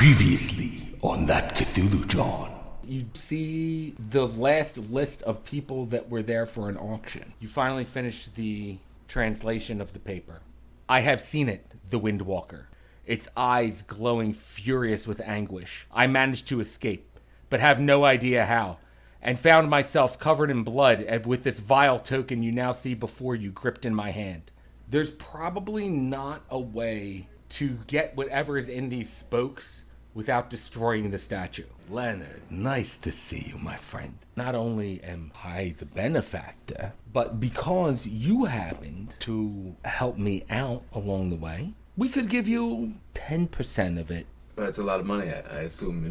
Previously on that Cthulhu John. You see the last list of people that were there for an auction. You finally finish the translation of the paper. I have seen it, the Windwalker. Its eyes glowing furious with anguish. I managed to escape, but have no idea how, and found myself covered in blood and with this vile token you now see before you gripped in my hand. There's probably not a way to get whatever is in these spokes without destroying the statue. Leonard, nice to see you, my friend. Not only am I the benefactor, but because you happened to help me out along the way, we could give you 10% of it. That's a lot of money, I assume.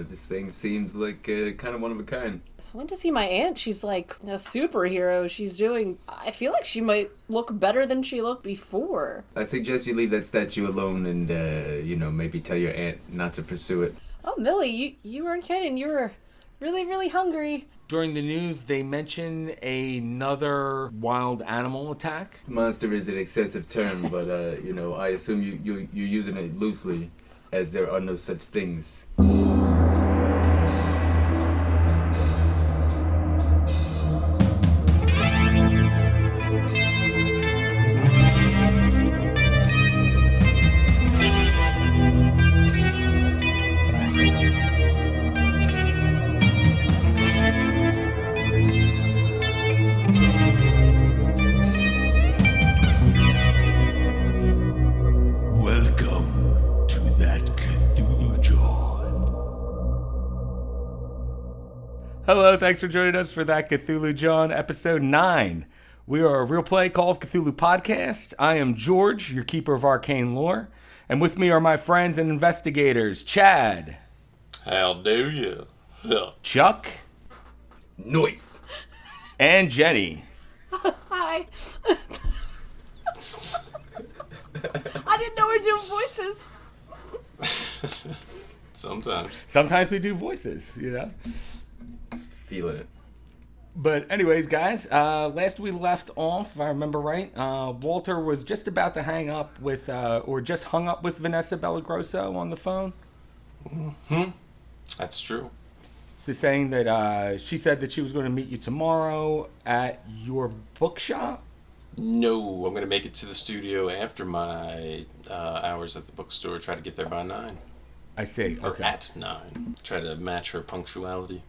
This thing seems like kind of one of a kind. So I went to see my aunt. She's like a superhero. I feel like she might look better than she looked before. I suggest you leave that statue alone and, maybe tell your aunt not to pursue it. Oh, Millie, you weren't kidding. You were really, really hungry. During the news, they mention another wild animal attack. Monster is an excessive term, but, I assume you're using it loosely, as there are no such things. Welcome to that Cthulhu John. Hello, thanks for joining us for that Cthulhu John, episode 9. We are a Real Play Call of Cthulhu podcast. I am George, your keeper of arcane lore, and with me are my friends and investigators, Chad. How do you? Chuck. Noise! And Jenny. Hi. I didn't know we were doing voices. Sometimes we do voices, Feeling it. But anyways, guys, last we left off, if I remember right, Walter was just about to hang up with, or just hung up with Vanessa Bellagrosso on the phone. Mm-hmm. That's true. So saying that she said that she was going to meet you tomorrow at your bookshop. No, I'm going to make it to the studio after my hours at the bookstore. Try to get there by 9. I see. Or Okay. at 9. Try to match her punctuality.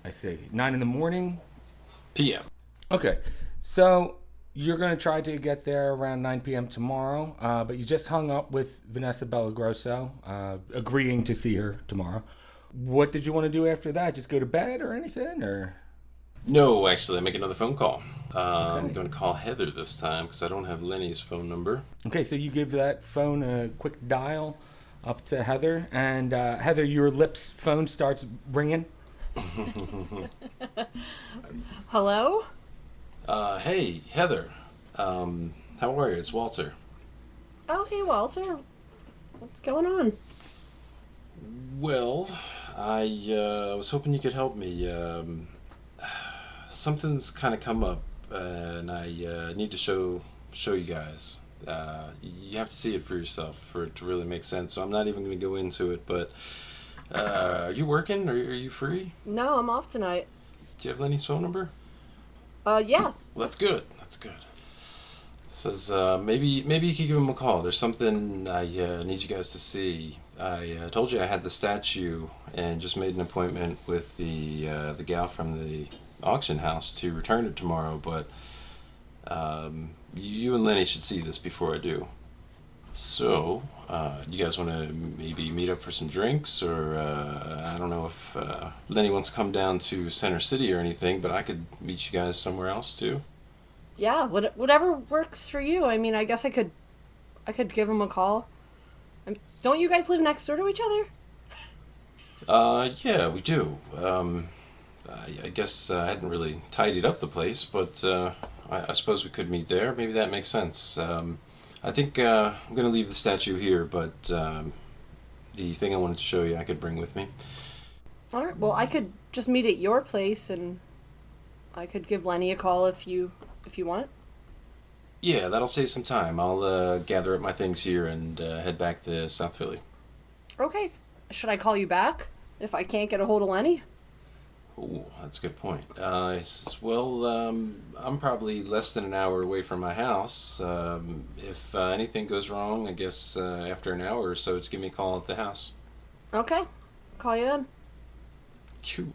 I see. 9 in the morning? PM. Okay. So you're going to try to get there around 9 p.m. tomorrow, but you just hung up with Vanessa Bellagrosso, agreeing to see her tomorrow. What did you want to do after that? Just go to bed or anything? Or No, actually, I make another phone call. Okay. I'm going to call Heather this time because I don't have Lenny's phone number. Okay, so you give that phone a quick dial up to Heather, and Heather, your lips phone starts ringing. Hello? Hey, Heather. How are you? It's Walter. Oh, hey, Walter. What's going on? Well, I was hoping you could help me. Something's kind of come up, and I need to show you guys. You have to see it for yourself for it to really make sense. So I'm not even going to go into it. But are you working? Are you free? No, I'm off tonight. Do you have Lenny's phone number? Yeah. Well, that's good. That's good. Says maybe you could give him a call. There's something I need you guys to see. I told you I had the statue and just made an appointment with the gal from the auction house to return it tomorrow, but you and Lenny should see this before I do. So, you guys want to maybe meet up for some drinks, or I don't know if Lenny wants to come down to Center City or anything, but I could meet you guys somewhere else too. Yeah, whatever works for you. I mean, I guess I could give him a call. Don't you guys live next door to each other? Yeah, we do. I guess I hadn't really tidied up the place, but I suppose we could meet there. Maybe that makes sense. I think I'm going to leave the statue here, but the thing I wanted to show you I could bring with me. All right. Well, I could just meet at your place, and I could give Lenny a call if you want. Yeah, that'll save some time. I'll gather up my things here and head back to South Philly. Okay. Should I call you back if I can't get a hold of Lenny? Ooh, that's a good point. Well, I'm probably less than an hour away from my house. If anything goes wrong, I guess after an hour or so, just give me a call at the house. Okay. Call you then. Cool.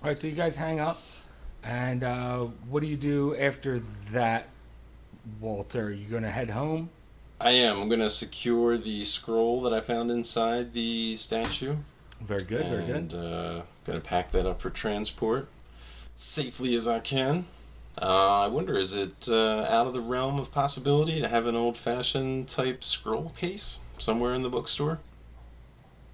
All right, so you guys hang up, and what do you do after that, Walter? Are you going to head home? I am. I'm going to secure the scroll that I found inside the statue. Very good, very good. And going to pack that up for transport safely as I can. I wonder, is it out of the realm of possibility to have an old-fashioned type scroll case somewhere in the bookstore?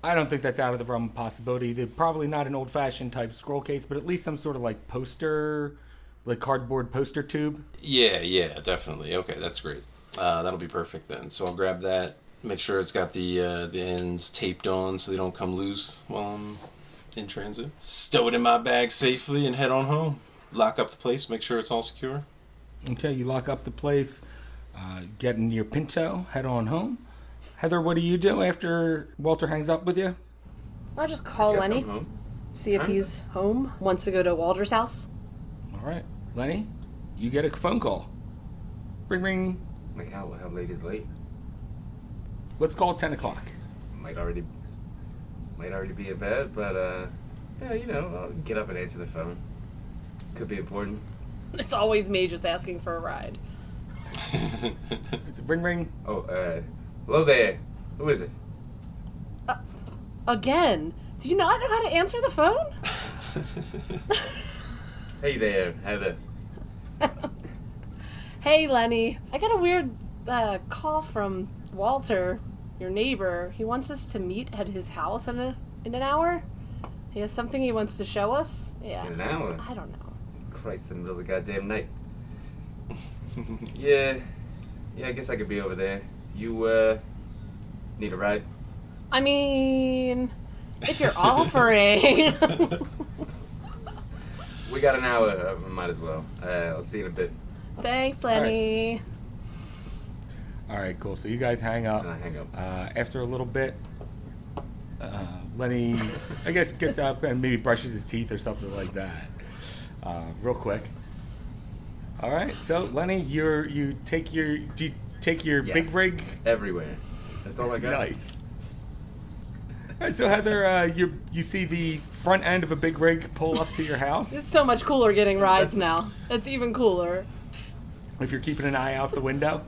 I don't think that's out of the realm of possibility. They're probably not an old-fashioned type scroll case, but at least some sort of like poster, like cardboard poster tube. Yeah, definitely. Okay, that's great. That'll be perfect then. So I'll grab that. Make sure it's got the ends taped on so they don't come loose while I'm in transit. Stow it in my bag safely and head on home. Lock up the place. Make sure it's all secure. Okay, you lock up the place, get in your Pinto, head on home. Heather, what do you do after Walter hangs up with you? I'll just call Guess Lenny. I'm home. See if he's home. Wants to go to Walter's house. All right, Lenny, you get a phone call. Ring, ring. Like how late is late? Let's call it 10 o'clock. Might already be in bed, but yeah, you know, I'll get up and answer the phone. Could be important. It's always me just asking for a ride. It's ring, ring. Oh, hello there. Who is it? Again? Do you not know how to answer the phone? Hey there, Heather. Hey, Lenny. I got a weird call from Walter, your neighbor. He wants us to meet at his house in an hour. He has something he wants to show us. Yeah. In an hour? I don't know. Christ, in the middle of the goddamn night. Yeah, I guess I could be over there. You, need a ride? I mean, if you're offering. We got an hour, might as well. I'll see you in a bit. Thanks, Lenny. All right, cool. So you guys hang up. And I hang up. After a little bit, Lenny, I guess, gets up and maybe brushes his teeth or something like that, real quick. All right, so Lenny, do you take your Yes. big rig? Everywhere. That's all I got. Nice. All right, so Heather, you see the front end of a big rig pull up to your house. It's so much cooler getting rides now. It's even cooler. If you're keeping an eye out the window.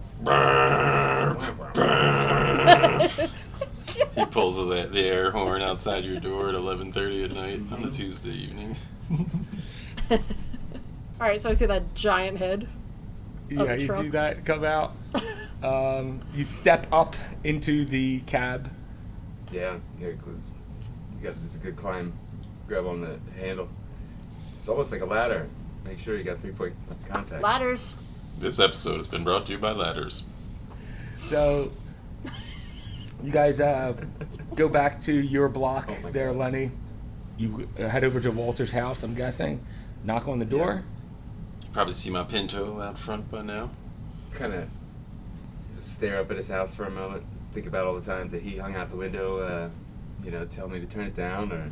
He pulls the air horn outside your door at 11:30 at night on a Tuesday evening. All right, so I see that giant head. Yeah, the you truck. see that come out. You step up into the cab. Yeah, because you got this good climb. Grab on the handle. It's almost like a ladder. Make sure you got 3-point contact. Ladders. This episode has been brought to you by Ladders. So you guys go back to your block Oh my there, God. Lenny. You head over to Walter's house, I'm guessing. Knock on the door. You probably see my Pinto out front by now. Kind of just stare up at his house for a moment. Think about all the times that he hung out the window, tell me to turn it down or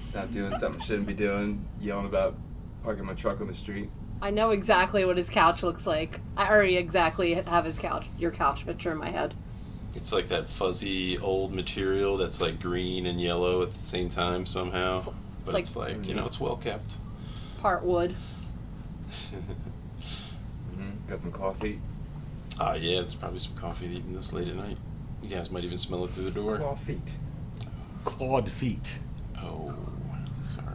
stop doing something I shouldn't be doing, yelling about parking my truck on the street. I know exactly what his couch looks like. I already exactly have your couch picture in my head. It's like that fuzzy old material that's like green and yellow at the same time somehow. But like- it's like, it's well kept. Part wood. Got some coffee. Yeah, there's probably some coffee even this late at night. You guys might even smell it through the door. Claw feet. Clawed feet. Oh, sorry.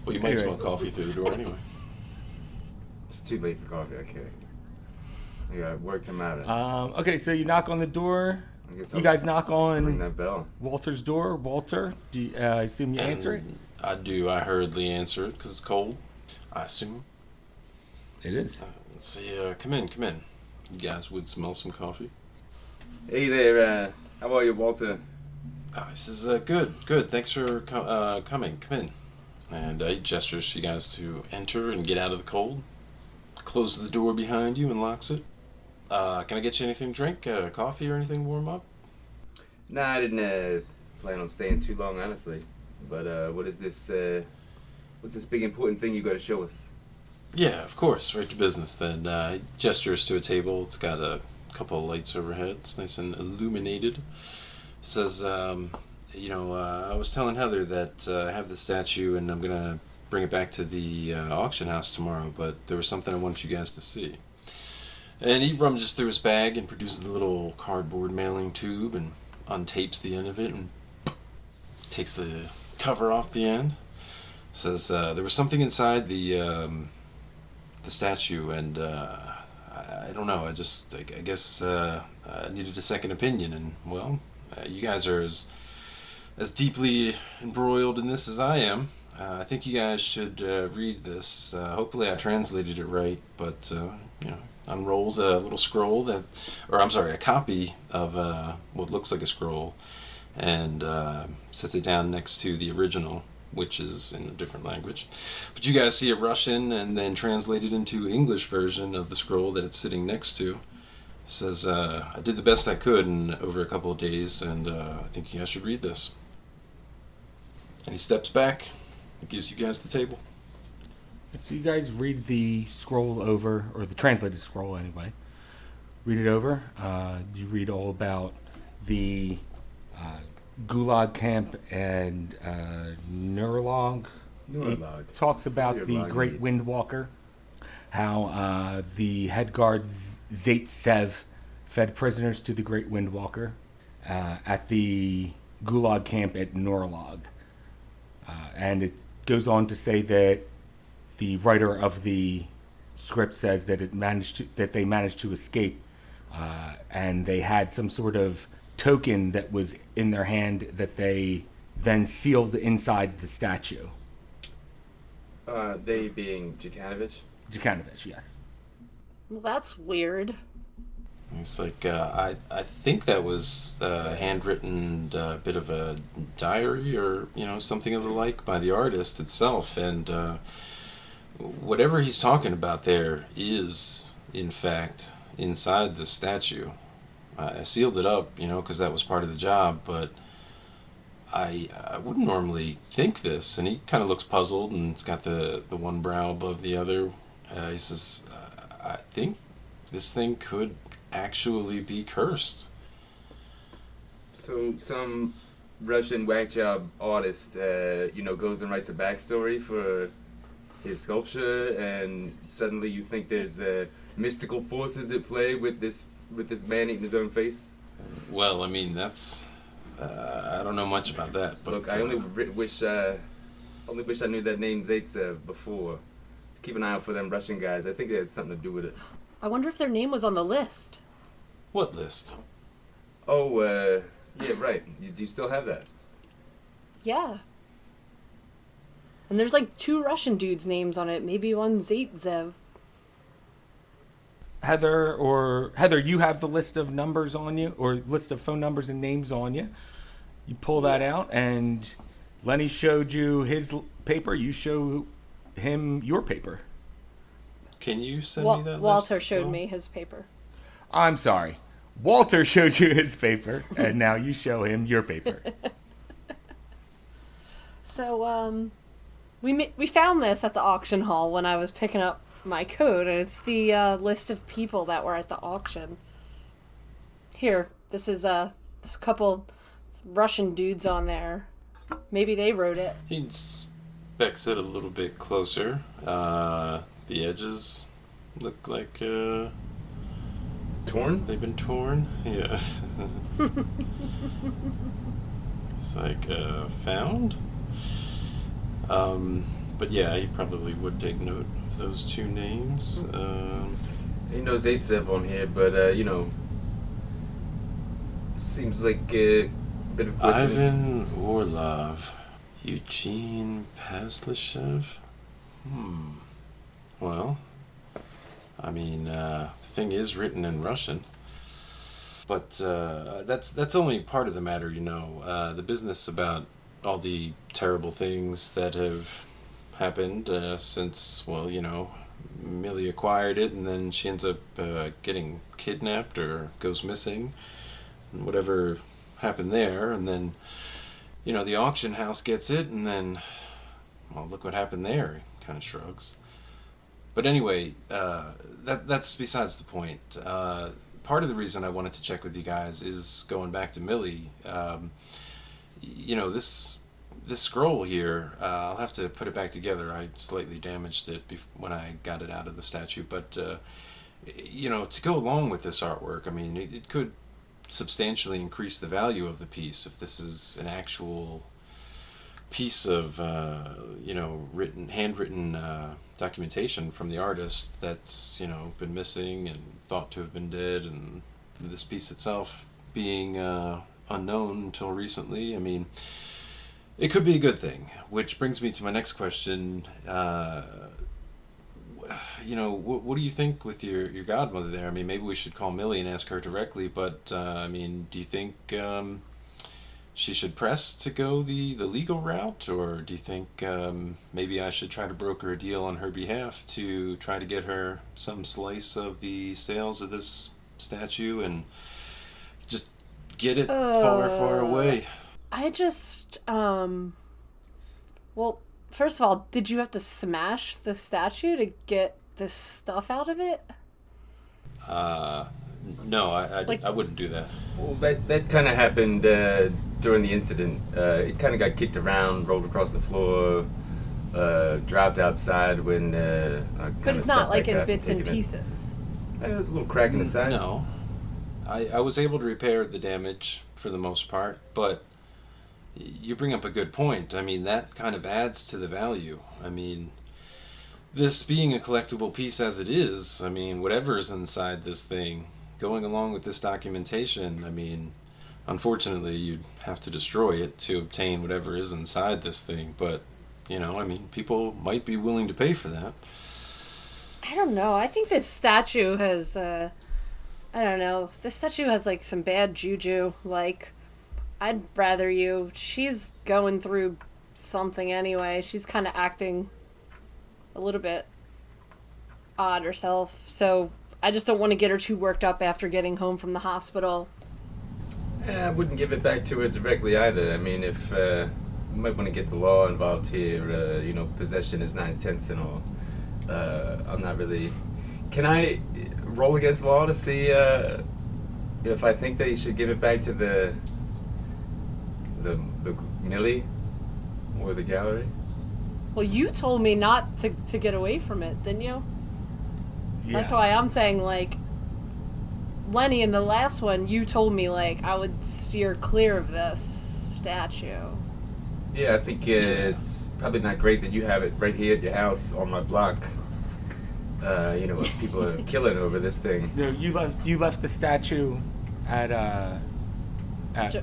Well, you might Anyway. smell coffee through the door anyway. It's too late for coffee, okay. I got work to matter. Okay, so you knock on the door. I guess You I'll guys knock ring on that bell. Walter's door. Walter, do you, I assume you answer it? I do. I hurriedly answer it because it's cold. I assume. It is. Let's see. Come in. You guys would smell some coffee. Hey there, how are you, Walter? This is good. Thanks for coming. Come in. And he gestures for you guys to enter and get out of the cold. Closes the door behind you and locks it. Can I get you anything to drink? Coffee or anything to warm up? Nah, I didn't plan on staying too long, honestly. But what is this? What's this big important thing you got to show us? Yeah, of course. Right to business then. He gestures to a table. It's got a couple of lights overhead. It's nice and illuminated. Says, I was telling Heather that I have the statue and I'm going to bring it back to the auction house tomorrow, but there was something I wanted you guys to see. And he rummages through his bag and produces the little cardboard mailing tube and untapes the end of it and takes the cover off the end. Says there was something inside the statue, and I don't know. I guess I needed a second opinion, and well, you guys are as deeply embroiled in this as I am. I think you guys should read this. Hopefully, I translated it right, but unrolls a little scroll a copy of what looks like a scroll, and sets it down next to the original, which is in a different language. But you guys see a Russian and then translated into English version of the scroll that it's sitting next to. It says, I did the best I could over a couple of days, and I think you guys should read this. And he steps back and gives you guys the table. So you guys read the scroll over, or the translated scroll anyway. Read it over. You read all about the Gulag camp and Neurolog. Neurolog. It talks about the Neurolog Great needs. Windwalker, how the head guard Zaitsev fed prisoners to the Great Windwalker at the Gulag camp at Neurolog. And it goes on to say that the writer of the script says that they managed to escape, and they had some sort of token that was in their hand that they then sealed inside the statue. They being Djukanovic? Djukanovic, yes. Well, that's weird. It's like, I think that was a handwritten bit of a diary or, something of the like by the artist itself. And whatever he's talking about there is, in fact, inside the statue. I sealed it up, because that was part of the job, but I wouldn't normally think this. And he kind of looks puzzled, and it's got the one brow above the other. He says, I think this thing could actually be cursed. So some Russian whack job artist, goes and writes a backstory for his sculpture, and suddenly you think there's mystical forces at play with this man eating his own face. Well, I mean, that's I don't know much about that, but Look, I only wish I knew that name Zaitsev before. Keep an eye out for them Russian guys. I think it had something to do with it. I wonder if their name was on the list. What list? Oh, yeah, right. Do you still have that? Yeah. And there's like 2 Russian dudes' names on it. Maybe one Zaitsev. Heather, you have the list of numbers on you, or list of phone numbers and names on you. You pull that out, and Lenny showed you his paper. You show him your paper. Can you send me that list? Walter showed Paul? me his paper. I'm sorry. Walter showed you his paper, and now you show him your paper. So, we found this at the auction hall when I was picking up my coat, and it's the list of people that were at the auction. Here, this is this couple Russian dudes on there. Maybe they wrote it. He inspects it a little bit closer. The edges look like Torn? they've been torn. Yeah. It's like found. But yeah, he probably would take note of those 2 names. He knows Zaitsev on here, but seems like a bit of coincidence. Ivan Orlov, Eugene Pavlishev. Well, I mean, the thing is written in Russian, but that's only part of the matter, The business about all the terrible things that have happened since, Millie acquired it, and then she ends up getting kidnapped or goes missing, and whatever happened there, and then, the auction house gets it, and then, well, look what happened there. He kind of shrugs. But anyway, that's besides the point. Part of the reason I wanted to check with you guys is going back to Millie. This scroll here, I'll have to put it back together. I slightly damaged it when I got it out of the statue. But, to go along with this artwork, I mean, it could substantially increase the value of the piece if this is an actual piece of, handwritten documentation from the artist that's, been missing and thought to have been dead, and this piece itself being unknown until recently. I mean, it could be a good thing, which brings me to my next question. What do you think with your godmother there? I mean, maybe we should call Millie and ask her directly, but, do you think she should press to go the legal route, or do you think maybe I should try to broker a deal on her behalf to try to get her some slice of the sales of this statue and just get it far, far away? I just, well, first of all, did you have to smash the statue to get this stuff out of it? No, I wouldn't do that. Well, that kind of happened during the incident. It kind of got kicked around, rolled across the floor, dropped outside when. But it's not like in bits and pieces. There was a little crack in the side. No, I was able to repair the damage for the most part, but you bring up a good point. I mean, that kind of adds to the value. I mean, this being a collectible piece as it is, I mean, whatever's inside this thing, going along with this documentation, I mean, unfortunately, you'd have to destroy it to obtain whatever is inside this thing. But, people might be willing to pay for that. I don't know. I think this statue has, I don't know. This statue has, like, some bad juju. Like, I'd rather you. She's going through something anyway. She's kind of acting a little bit odd herself. So I just don't want to get her too worked up after getting home from the hospital. I wouldn't give it back to her directly either. I mean, if you might want to get the law involved here, possession is 9/10 and all. I'm not really. Can I roll against law to see if I think they should give it back to the Millie or the gallery? Well, you told me not to get away from it, didn't you? Yeah. That's why I'm saying, like, Lenny, in the last one, you told me, like, I would steer clear of this statue. Yeah, I think it's probably not great that you have it right here at your house on my block. People are killing over this thing. No, you left the statue at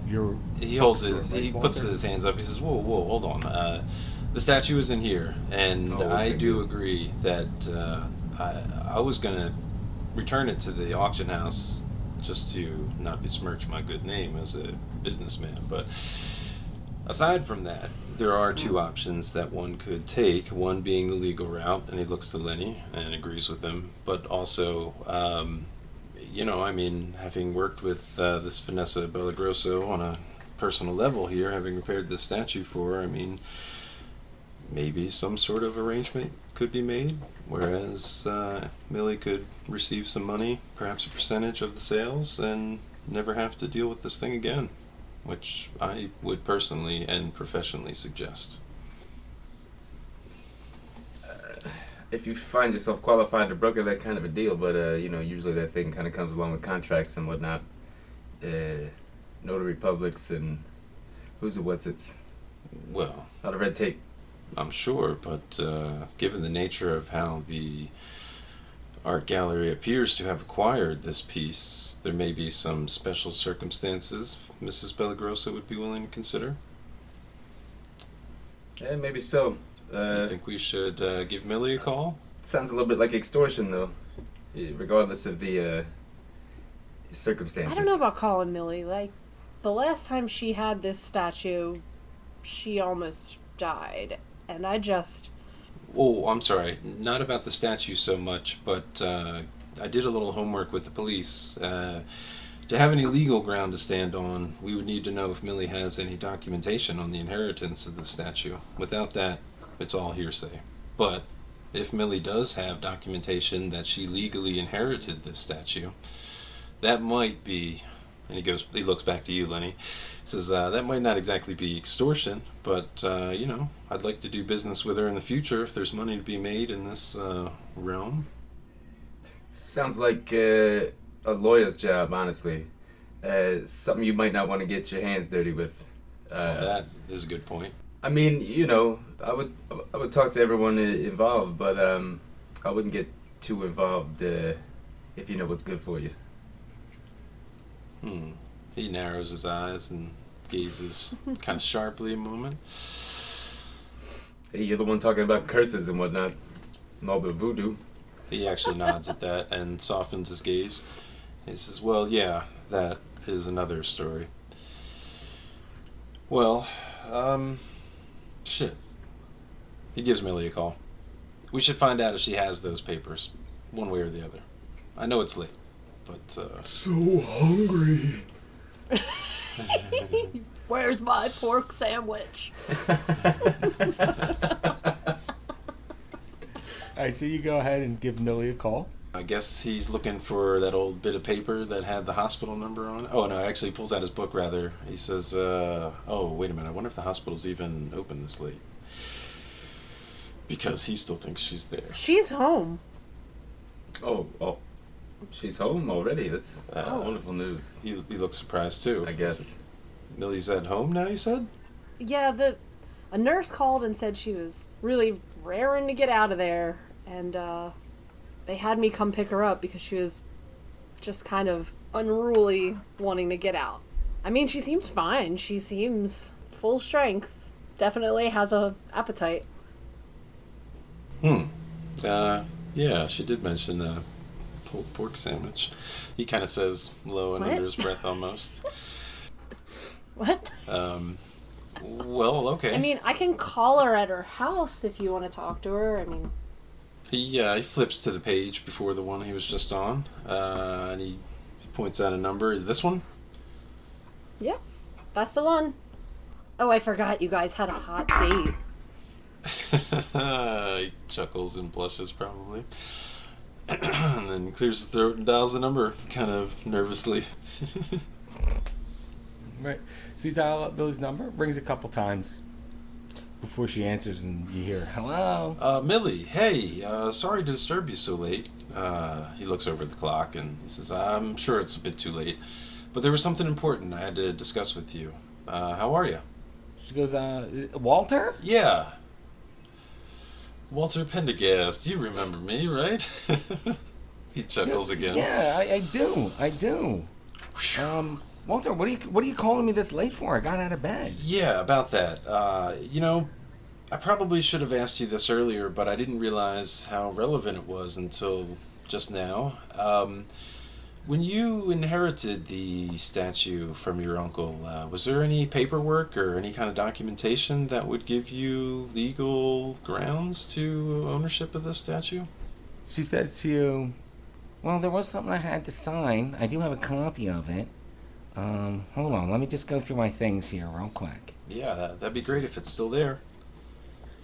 your. He puts his hands up. He says, "Whoa, hold on. The statue is in here, and I do agree that I was gonna return it to the auction house just to not besmirch my good name as a businessman. But aside from that, there are two options that one could take. One being the legal route, and he looks to Lenny and agrees with him. But also, having worked with this Vanessa Bellagrosso on a personal level here, having repaired this statue for her, I mean, maybe some sort of arrangement could be made, whereas Millie could receive some money, perhaps a percentage of the sales, and never have to deal with this thing again, which I would personally and professionally suggest. If you find yourself qualified to broker that kind of a deal, but usually that thing kind of comes along with contracts and whatnot, notary publics and who's the what's-its. Well, a lot of red tape. I'm sure, but given the nature of how the art gallery appears to have acquired this piece, there may be some special circumstances Mrs. Bellagrossa would be willing to consider. Yeah, maybe so. You think we should give Millie a call? Sounds a little bit like extortion, though, regardless of the circumstances. I don't know about calling Millie. Like, the last time she had this statue, she almost died. And I just... Oh, I'm sorry. Not about the statue so much, but I did a little homework with the police. To have any legal ground to stand on, we would need to know if Millie has any documentation on the inheritance of the statue. Without that, it's all hearsay. But if Millie does have documentation that she legally inherited this statue, that might be, and he looks back to you, Lenny. He says, that might not exactly be extortion, but, I'd like to do business with her in the future if there's money to be made in this realm. Sounds like a lawyer's job, honestly. Something you might not want to get your hands dirty with. That is a good point. I mean, I would talk to everyone involved, but I wouldn't get too involved if you know what's good for you. He narrows his eyes and gazes kind of sharply a moment. Hey, you're the one talking about curses and whatnot, and all the voodoo. He actually nods at that and softens his gaze. He says, well, yeah, that is another story. Well, shit. He gives Millie a call. We should find out if she has those papers, one way or the other. I know it's late, but, So hungry. Where's my pork sandwich? Alright, so you go ahead and give Millie a call. I guess he's looking for that old bit of paper that had the hospital number on it. Oh, no, actually he pulls out his book, rather. He says, oh, wait a minute, I wonder if the hospital's even open this late. Because he still thinks she's there. She's home. Oh, she's home already. That's wonderful news. He looks surprised, too. I guess. Millie's at home now, you said? Yeah, a nurse called and said she was really raring to get out of there, and they had me come pick her up because she was just kind of unruly wanting to get out. I mean, she seems fine. She seems full strength. Definitely has a appetite. Yeah, she did mention the pulled pork sandwich. He kind of says low and What? under his breath almost. What? Well, okay. I mean, I can call her at her house if you want to talk to her. I mean... He flips to the page before the one he was just on, and he points out a number. Is this one? Yeah, that's the one. Oh, I forgot you guys had a hot date. He chuckles and blushes, probably. And then clears his throat and dials the number, kind of nervously. Right. So you dial up Millie's number, rings a couple times before she answers, and you hear, hello? Millie, hey, sorry to disturb you so late. He looks over at the clock and he says, I'm sure it's a bit too late, but there was something important I had to discuss with you. How are you? She goes, Walter? Yeah. Walter Pendergast, you remember me, right? He chuckles again. Yeah, I do. Walter, what are you calling me this late for? I got out of bed. Yeah, about that. I probably should have asked you this earlier, but I didn't realize how relevant it was until just now. When you inherited the statue from your uncle, was there any paperwork or any kind of documentation that would give you legal grounds to ownership of this statue? She says to you, well, there was something I had to sign. I do have a copy of it. Hold on, let me just go through my things here real quick. Yeah, that'd be great if it's still there.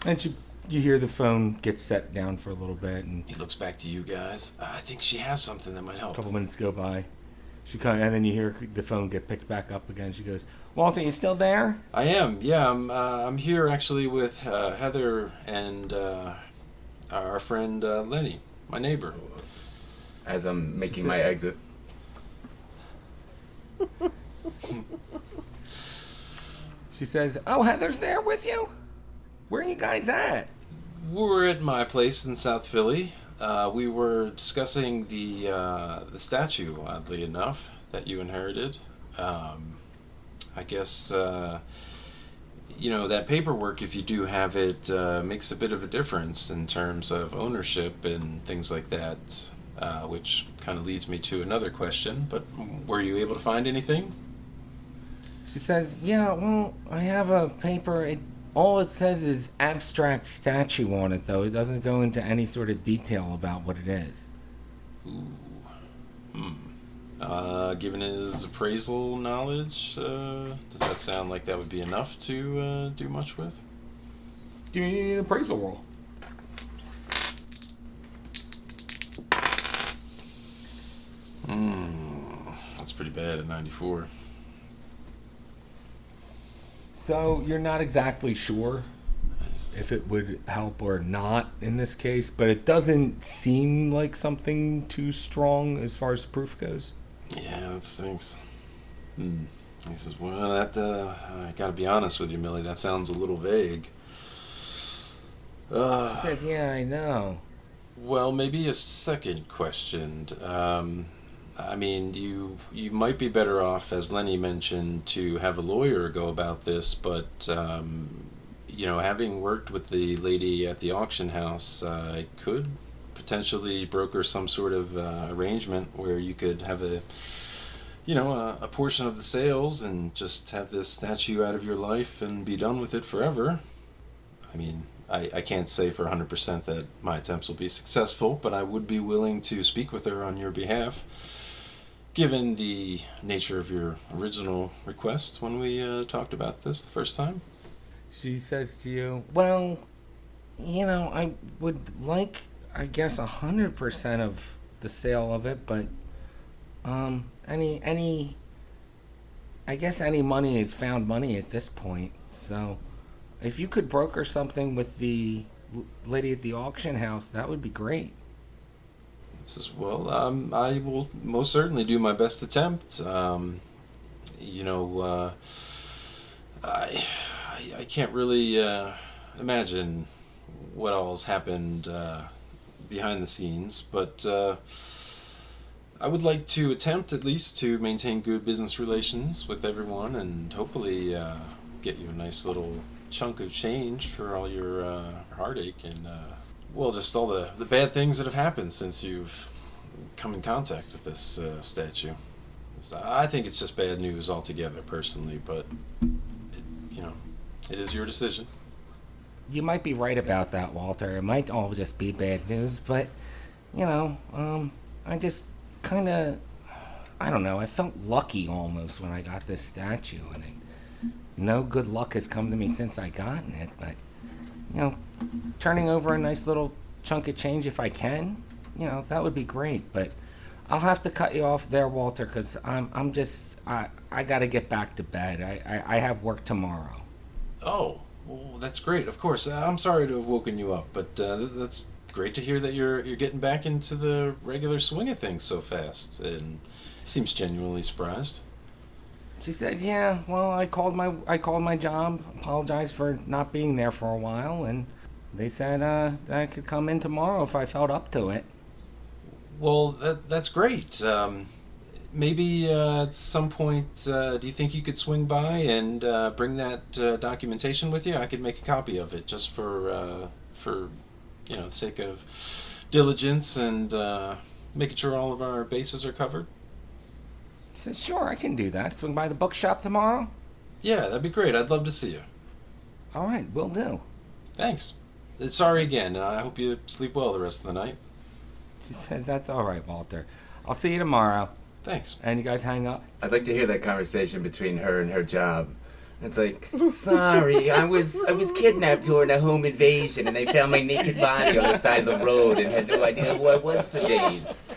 And you hear the phone get set down for a little bit, and He looks back to you guys. I think she has something that might a help. couple minutes go by. And then you hear the phone get picked back up again. She goes, Walter, you still there? I am, yeah. I'm here actually with Heather and our friend Lenny, my neighbor. As I'm making my exit. She says, oh, Heather's there with you? Where are you guys at? We're at my place in South Philly. We were discussing the statue, oddly enough, that you inherited. I guess, that paperwork, if you do have it, makes a bit of a difference in terms of ownership and things like that, which kind of leads me to another question. But were you able to find anything? She says, yeah, well, I have a paper. All it says is abstract statue on it, though. It doesn't go into any sort of detail about what it is. Ooh. Given his appraisal knowledge, does that sound like that would be enough to do much with? Give me an appraisal roll. That's pretty bad at 94. So you're not exactly sure if it would help or not in this case, but it doesn't seem like something too strong as far as proof goes. Yeah, that stinks. He says, well, I gotta be honest with you, Millie, that sounds a little vague. She says, yeah, I know. Well, maybe a second question. I mean, you might be better off, as Lenny mentioned, to have a lawyer go about this, but, having worked with the lady at the auction house, I could potentially broker some sort of arrangement where you could have a portion of the sales and just have this statue out of your life and be done with it forever. I mean, I can't say for 100% that my attempts will be successful, but I would be willing to speak with her on your behalf, given the nature of your original request when we talked about this the first time. She says to you, well, I would like, I guess, 100% of the sale of it, but any money is found money at this point. So if you could broker something with the lady at the auction house, that would be great. Says, well, I will most certainly do my best attempt. I can't really imagine what all's happened behind the scenes, but I would like to attempt at least to maintain good business relations with everyone and hopefully get you a nice little chunk of change for all your heartache and just all the bad things that have happened since you've come in contact with this statue. I think it's just bad news altogether, personally, but it is your decision. You might be right about that, Walter. It might all just be bad news, but I just kind of, I don't know, I felt lucky almost when I got this statue, and no good luck has come to me since I gotten it, but turning over a nice little chunk of change if I can, that would be great. But I'll have to cut you off there, Walter, because I got to get back to bed. I have work tomorrow. Oh, well, that's great. Of course, I'm sorry to have woken you up, but that's great to hear that you're getting back into the regular swing of things so fast, and seems genuinely surprised. She said, yeah, well, I called my job, apologized for not being there for a while, and they said that I could come in tomorrow if I felt up to it. Well, that's great. Maybe at some point, do you think you could swing by and bring that documentation with you? I could make a copy of it just for the sake of diligence and making sure all of our bases are covered. She said, sure, I can do that. Swing by the bookshop tomorrow? Yeah, that'd be great. I'd love to see you. All right, will do. Thanks. Sorry again. I hope you sleep well the rest of the night. She says, that's all right, Walter. I'll see you tomorrow. Thanks. And you guys hang up? I'd like to hear that conversation between her and her job. It's like, sorry, I was kidnapped during a home invasion, and they found my naked body on the side of the road and had no idea who I was for days.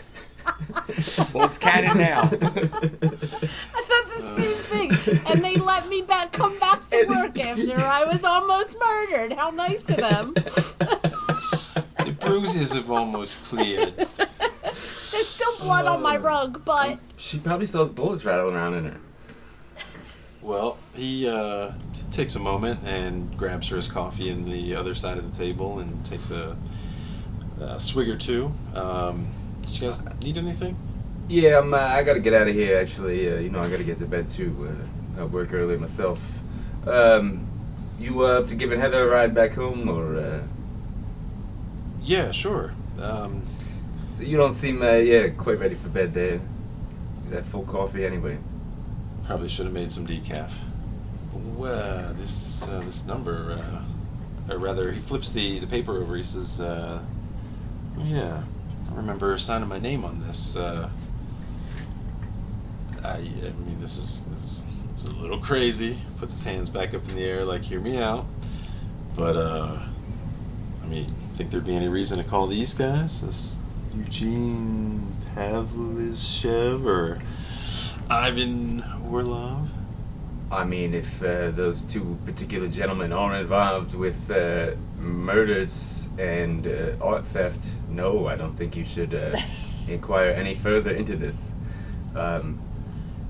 Well, it's canon now. I thought the same thing, and they let me come back to work after I was almost murdered. How nice of them. The bruises have almost cleared. There's still blood on my rug, but... She probably still has bullets rattling around in her. Well, he takes a moment and grabs her his coffee in the other side of the table and takes a swig or two. Did you guys need anything? Yeah, I gotta get out of here, actually. I gotta get to bed, too. I work early myself. You up to giving Heather a ride back home, or... Yeah, sure. So you don't seem, quite ready for bed there. That full coffee, anyway. Probably should have made some decaf. Well, this number, or rather, he flips the paper over. He says, yeah, I remember signing my name on this. I mean, this is it's a little crazy. Puts his hands back up in the air, like, hear me out. But, I mean, think there'd be any reason to call these guys? This Eugene Pavlishev or Ivan Orlov? I mean, if those two particular gentlemen are involved with murders and art theft, no, I don't think you should inquire any further into this.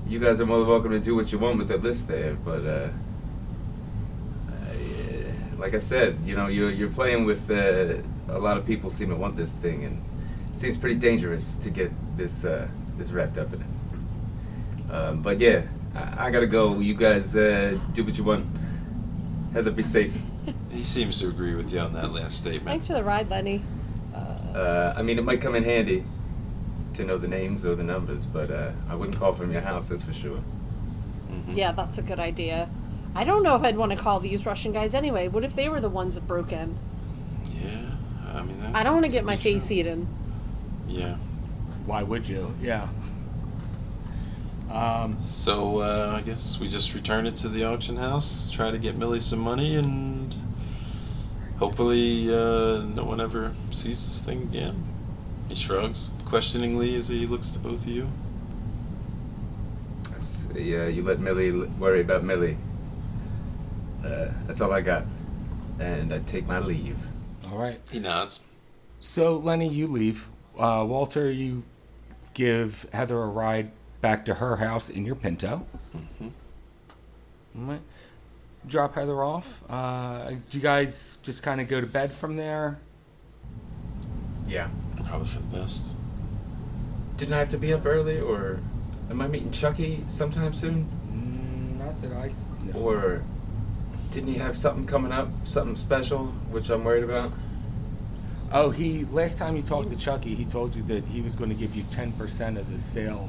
You guys are more than welcome to do what you want with the list there, but like I said, you know, you're playing with a lot of people seem to want this thing, and it seems pretty dangerous to get this wrapped up in it. But yeah, I gotta go. You guys do what you want. Heather, be safe. He seems to agree with you on that last statement. Thanks for the ride, Lenny. I mean, it might come in handy to know the names or the numbers, but I wouldn't call from your house, that's for sure. Mm-hmm. Yeah, that's a good idea. I don't know if I'd want to call these Russian guys anyway. What if they were the ones that broke in? Yeah, I mean, I don't want to get my true. face eaten. Yeah. Why would you? Yeah. So I guess we just return it to the auction house, try to get Millie some money, and hopefully no one ever sees this thing again. He shrugs questioningly as he looks to both of you. Yeah, you let Millie worry about Millie. That's all I got. And I take my leave. All right. He nods. So, Lenny, you leave. Walter, you give Heather a ride back to her house in your Pinto. Mm-hmm. All right. Drop Heather off. Do you guys just kind of go to bed from there? Yeah. Probably for the best. Didn't I have to be up early, or am I meeting Chucky sometime soon? Not that I know. Or didn't he have something coming up, something special, which I'm worried about? Oh, last time you talked to Chucky, he told you that he was going to give you 10% of the sale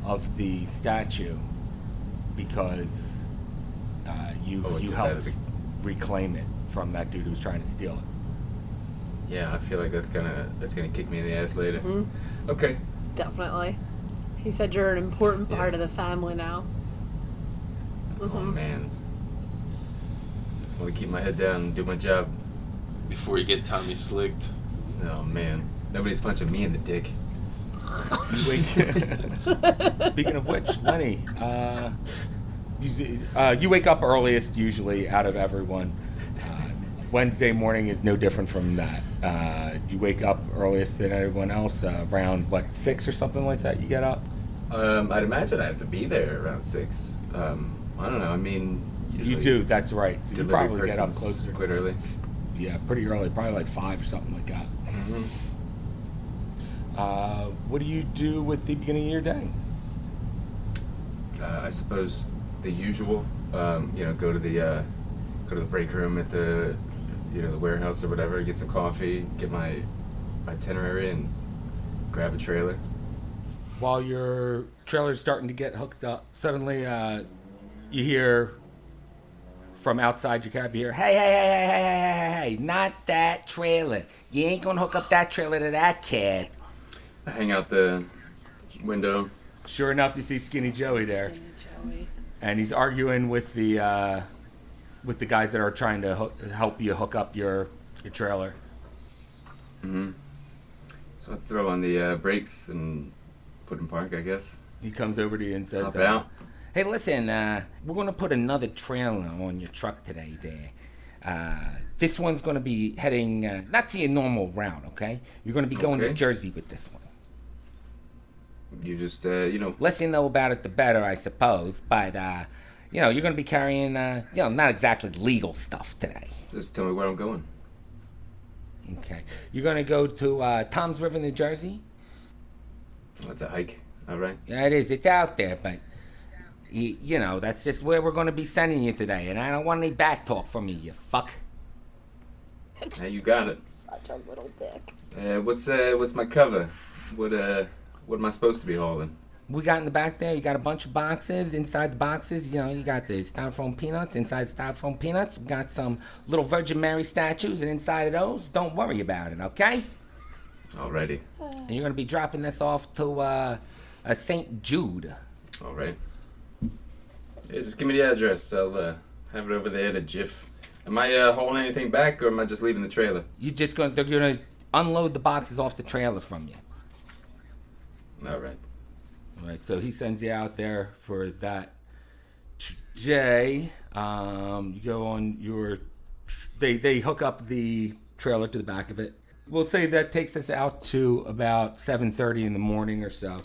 of the statue because you just helped had to- reclaim it from that dude who was trying to steal it. Yeah, I feel like that's gonna kick me in the ass later. Mm-hmm. Okay. Definitely. He said you're an important part Yeah. of the family now. Oh Mm-hmm. man. Just want to keep my head down and do my job. Before you get Tommy slicked. Oh man, nobody's punching me in the dick. Speaking of which, Lenny, you wake up earliest usually out of everyone. Wednesday morning is no different from that. You wake up earliest than everyone else, around, 6 or something like that you get up? I'd imagine I have to be there around 6. I don't know. I mean, usually You do, that's right. So you delivery probably get up person's closer. quite early. Yeah, pretty early, probably 5 or something like that. Mm-hmm. What do you do with the beginning of your day? I suppose the usual. Go to the break room at the the warehouse or whatever. Get some coffee. Get my itinerary and grab a trailer. While your trailer's starting to get hooked up, suddenly you hear from outside your cab, you hear, hey, not that trailer. You ain't gonna hook up that trailer to that cab. I hang out the window. Sure enough, you see Skinny Joey there. Skinny Joey. And he's arguing with the guys that are trying to help you hook up your trailer. Mm-hmm. So I throw on the brakes and put in park, I guess. He comes over to you and says, Hop out. hey, listen, we're going to put another trailer on your truck today there. This one's going to be heading, not to your normal route, okay? You're going to be going to Okay. Jersey with this one. You just Less you know about it, the better, I suppose. But, you're going to be carrying, not exactly legal stuff today. just tell me where I'm going. Okay. You're going to go to Tom's River, New Jersey? That's a hike. All right. Yeah, it is. It's out there, but, that's just where we're going to be sending you today. And I don't want any back talk from you, you fuck. Now you got it. Such a little dick. What's my cover? What am I supposed to be hauling? We got in the back there, you got a bunch of boxes. Inside the boxes, you got the styrofoam peanuts. Inside the styrofoam peanuts, we got some little Virgin Mary statues. And inside of those, don't worry about it, okay? Alrighty. And you're going to be dropping this off to a St. Jude. All right. Yeah, just give me the address. I'll have it over there in a jiff. Am I holding anything back, or am I just leaving the trailer? They're gonna unload the boxes off the trailer from you. All right. All right, so he sends you out there for that today. You go on your... They hook up the trailer to the back of it. We'll say that takes us out to about 7:30 in the morning or so.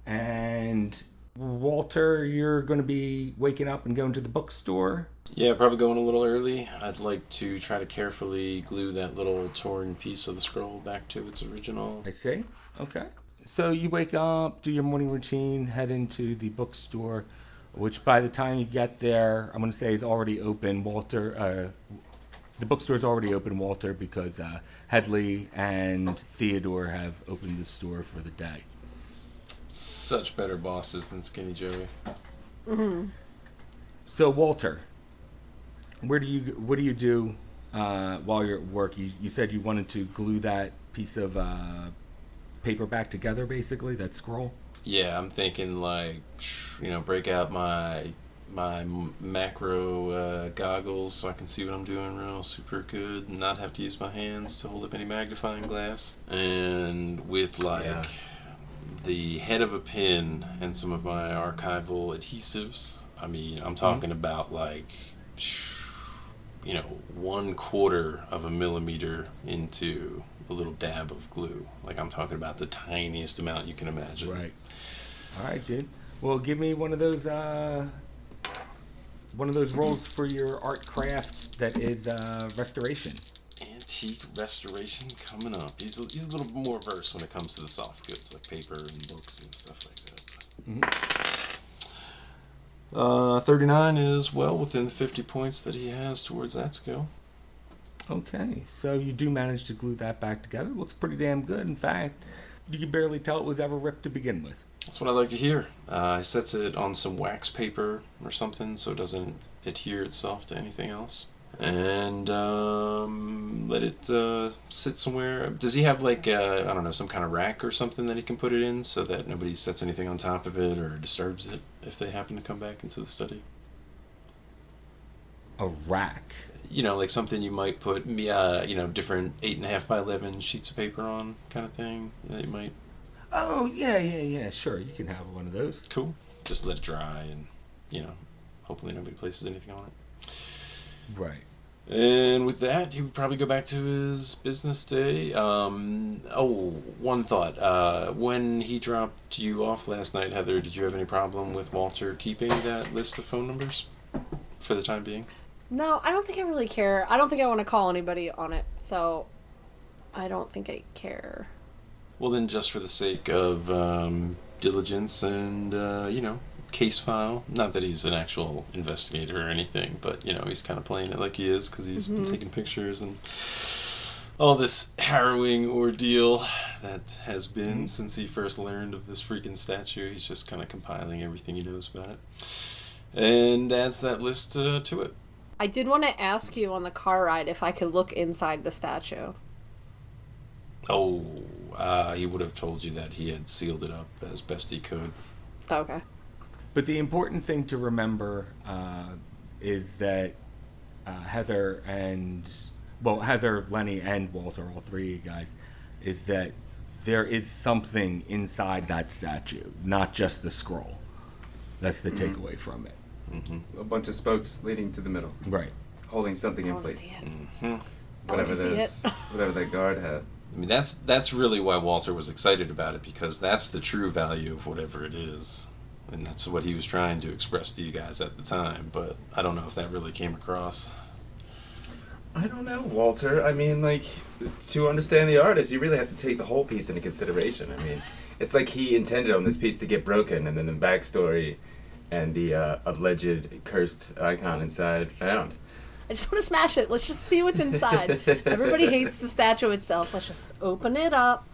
And Walter, you're going to be waking up and going to the bookstore. Yeah, probably going a little early. I'd like to try to carefully glue that little torn piece of the scroll back to its original. I see. Okay. So you wake up, do your morning routine, head into the bookstore, which by the time you get there, I'm going to say is already open. Walter, the bookstore's already open, Walter, because Headley and Theodore have opened the store for the day. Such better bosses than Skinny Joey. Mm-hmm. So Walter, what do you do while you're at work? You said you wanted to glue that piece of paper back together, basically, that scroll. Yeah, I'm thinking break out my macro goggles so I can see what I'm doing real super good and not have to use my hands to hold up any magnifying glass. And with the head of a pin and some of my archival adhesives. I mean, I'm talking about 1/4 of a millimeter into a little dab of glue. Like, I'm talking about the tiniest amount you can imagine. Right. All right, dude. Well, give me one of those rolls for your art craft that is restoration. Antique restoration coming up. He's a little more versed when it comes to the soft goods like paper and books and stuff like that. Mm-hmm. 39 is well within the 50 points that he has towards that skill. Okay, so you do manage to glue that back together. It looks pretty damn good. In fact, you can barely tell it was ever ripped to begin with. That's what I like to hear. He sets it on some wax paper or something so it doesn't adhere itself to anything else. And let it sit somewhere. Does he have some kind of rack or something that he can put it in so that nobody sets anything on top of it or disturbs it if they happen to come back into the study? A rack? Like something you might put, different 8.5 by 11 sheets of paper on kind of thing that you might... Oh, yeah, sure. You can have one of those. Cool. Just let it dry and, hopefully nobody places anything on it. Right. And with that, he would probably go back to his business day. One thought. When he dropped you off last night, Heather, did you have any problem with Walter keeping that list of phone numbers for the time being? No, I don't think I really care. I don't think I want to call anybody on it, so I don't think I care. Well, then, just for the sake of diligence and, case file, not that he's an actual investigator or anything, but, he's kind of playing it like he is because he's been taking pictures and all this harrowing ordeal that has been since he first learned of this freaking statue. He's just kind of compiling everything he knows about it and adds that list to it. I did want to ask you on the car ride if I could look inside the statue. Oh, he would have told you that he had sealed it up as best he could. Okay. But the important thing to remember is that Heather, Lenny, and Walter, all three of you guys, is that there is something inside that statue, not just the scroll. That's the takeaway from it. Mm-hmm. A bunch of spokes leading to the middle. Right. Holding something in I want to place. see it. Mm-hmm. Whatever that guard had. I mean, that's really why Walter was excited about it, because that's the true value of whatever it is. And that's what he was trying to express to you guys at the time, but I don't know if that really came across. I don't know, Walter. I mean, to understand the artist, you really have to take the whole piece into consideration. I mean, it's like he intended on this piece to get broken, and then the backstory and the alleged cursed icon inside found. I just want to smash it. Let's just see what's inside. Everybody hates the statue itself. Let's just open it up.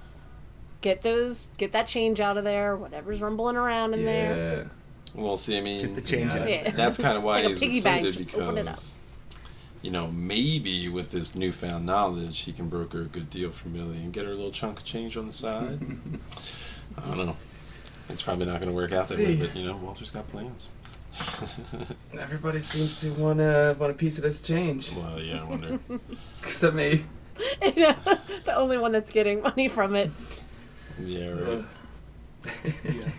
Get that change out of there. Whatever's rumbling around in there. Well, see, I mean, Get the change out. Yeah. That's kind of why It's like he a was piggy bank. excited, Just open it up. because, maybe with this newfound knowledge, he can broker a good deal for Millie and get her a little chunk of change on the side. I don't know. It's probably not going to work out that way, but, Walter's got plans. Everybody seems to want a piece of this change. Well, yeah, I wonder. Except me. The only one that's getting money from it. Yeah, right. Yeah.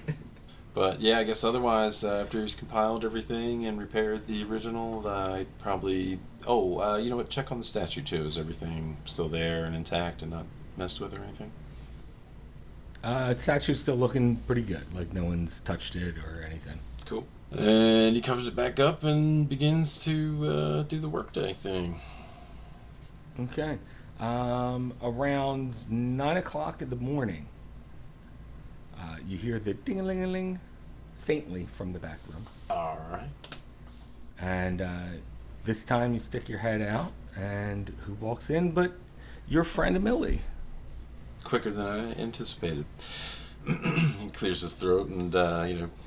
But yeah, I guess otherwise, after he's compiled everything and repaired the original, I'd probably... Oh, you know what? Check on the statue, too. Is everything still there and intact and not messed with or anything? Statue's still looking pretty good. Like no one's touched it or anything. Cool. And he covers it back up and begins to do the workday thing. Okay. Around 9 o'clock in the morning, you hear the ding-a-ling-a-ling faintly from the back room. All right. And this time you stick your head out, and who walks in but your friend Millie. Quicker than I anticipated. He clears his throat and,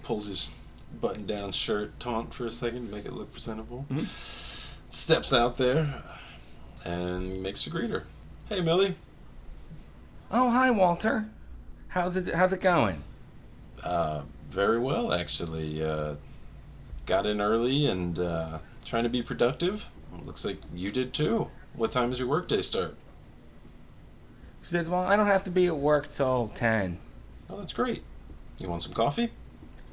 pulls his button-down shirt taut for a second to make it look presentable. Mm-hmm. Steps out there and makes a greeter. Hey, Millie. Oh, hi, Walter. How's it going? Very well, actually. Got in early and trying to be productive. Looks like you did too. What time does your workday start? She says, well, I don't have to be at work till 10. Oh, that's great. You want some coffee?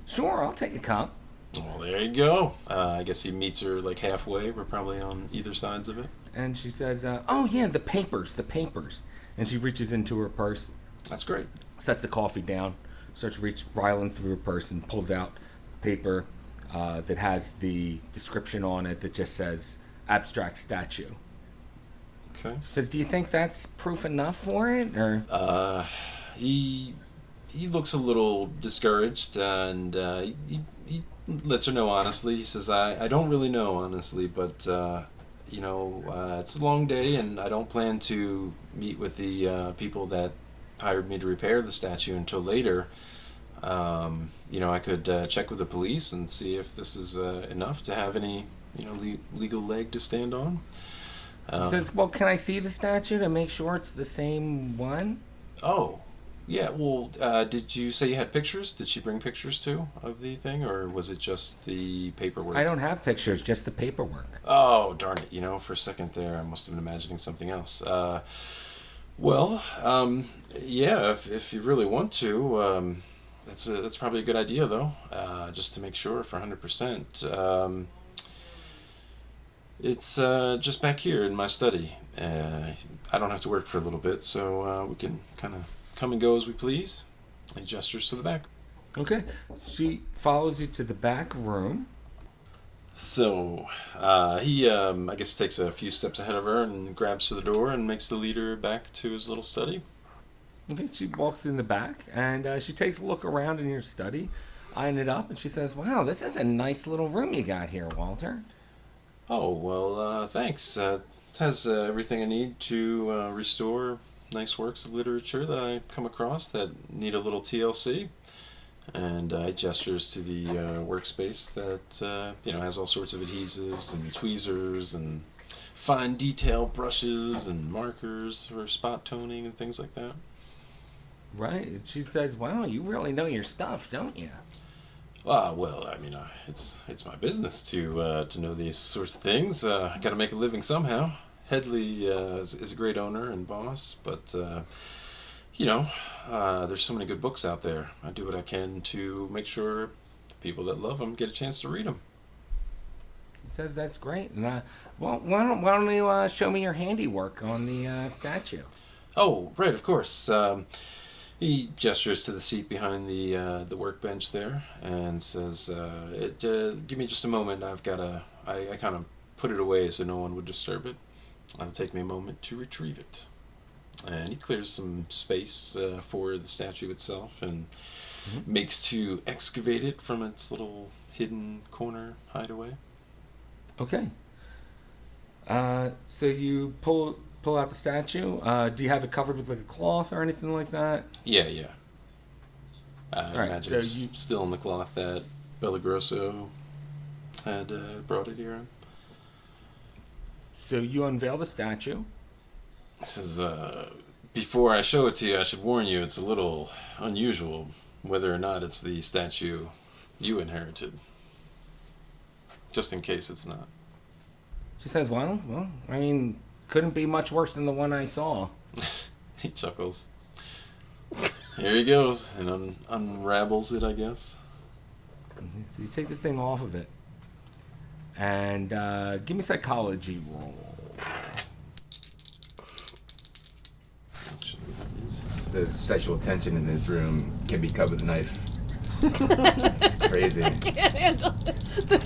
Sure, I'll take a cup. Well, there you go. I guess he meets her like halfway. We're probably on either sides of it. And she says, oh, yeah, the papers. And she reaches into her purse, That's great. sets the coffee down, starts riling through her purse and pulls out paper that has the description on it that just says abstract statue. Okay. She says, do you think that's proof enough for it? Or He looks a little discouraged, and he lets her know honestly. He says, I don't really know, honestly, but, it's a long day, and I don't plan to meet with the people that hired me to repair the statue until later. I could check with the police and see if this is enough to have any, legal leg to stand on. She says, well, can I see the statue to make sure it's the same one? Oh, yeah. Well, did you say you had pictures? Did she bring pictures too of the thing, or was it just the paperwork? I don't have pictures, just the paperwork. Oh, darn it. For a second there, I must have been imagining something else. Yeah, if you really want to, that's probably a good idea, though, just to make sure for 100%. It's just back here in my study. I don't have to work for a little bit, so we can kind of come and go as we please. He gestures to the back. Okay. She follows you to the back room. So he, I guess, takes a few steps ahead of her and grabs to the door and makes the leader back to his little study. Okay, she walks in the back, and she takes a look around in your study, eyeing it up, and she says, wow, this is a nice little room you got here, Walter. Oh, well, thanks. It has everything I need to restore nice works of literature that I come across that need a little TLC. And he gestures to the workspace that, has all sorts of adhesives and tweezers and fine detail brushes and markers for spot toning and things like that. Right. And she says, wow, you really know your stuff, don't you? Well, I mean, it's my business to know these sorts of things. I got to make a living somehow. Headley is a great owner and boss, but there's so many good books out there. I do what I can to make sure the people that love them get a chance to read them. He says that's great. And well, why don't you show me your handiwork on the statue? Oh, right, of course. He gestures to the seat behind the workbench there and says, give me just a moment. I kind of put it away so no one would disturb it. It'll take me a moment to retrieve it. And he clears some space for the statue itself and makes to excavate it from its little hidden corner hideaway. Okay. So you pull out the statue. Do you have it covered with like a cloth or anything like that? Yeah. I right, imagine so it's still in the cloth that Bella Grosso had brought it here in. So you unveil the statue. This is, before I show it to you, I should warn you, it's a little unusual. whether or not it's the statue you inherited. Just in case it's not. She says, well, I mean, couldn't be much worse than the one I saw. He chuckles. Here he goes, and unravels it, I guess. So you take the thing off of it. And give me a psychology roll. Actually, what is this? The sexual tension in this room can be cut with a knife. It's crazy. Can't handle it.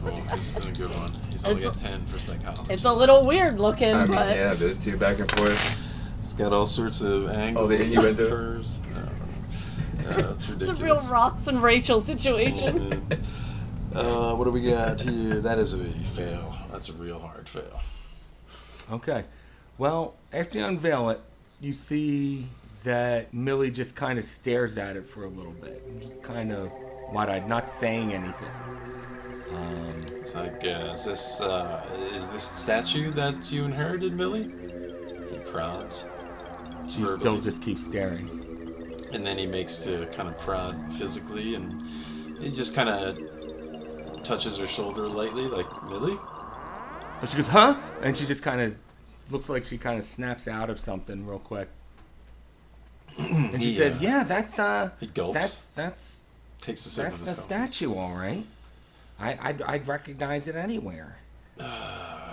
Oh, this is a good one. He's only got 10 for psychology. It's a little weird looking, I mean, but yeah, those two back and forth. It's got all sorts of angles. Oh, the innuendo. Curves. Yeah, that's it's a ridiculous. real Ross and Rachel situation. What do we got here? That is a fail. That's a real hard fail. Okay. Well, after you unveil it, you see that Millie just kind of stares at it for a little bit. Just kind of wide-eyed, not saying anything. It's like, is this the statue that you inherited, Millie? He prods. She verbally. still just keeps staring. And then he makes to kind of prod physically, and he just kind of touches her shoulder lightly, like, Millie? And she goes, huh? And she just kind of looks like she kind of snaps out of something real quick. And she says, yeah, that's, he gulps. that's Takes a sip of the his coffee. statue, all right. I'd recognize it anywhere.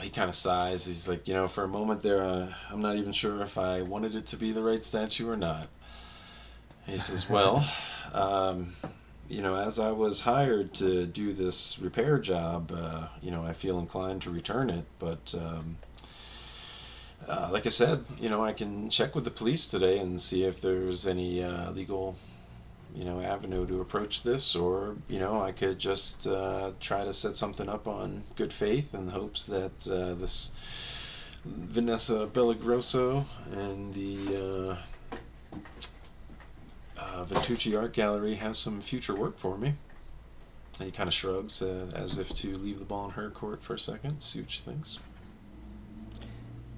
He kind of sighs. He's like, for a moment there, I'm not even sure if I wanted it to be the right statue or not. He says, well, as I was hired to do this repair job, I feel inclined to return it. But like I said, I can check with the police today and see if there's any legal avenue to approach this, or I could just try to set something up on good faith in the hopes that this Vanessa Bellagrosso and the Ventucci Art Gallery have some future work for me. And he kind of shrugs as if to leave the ball in her court for a second, see what she thinks.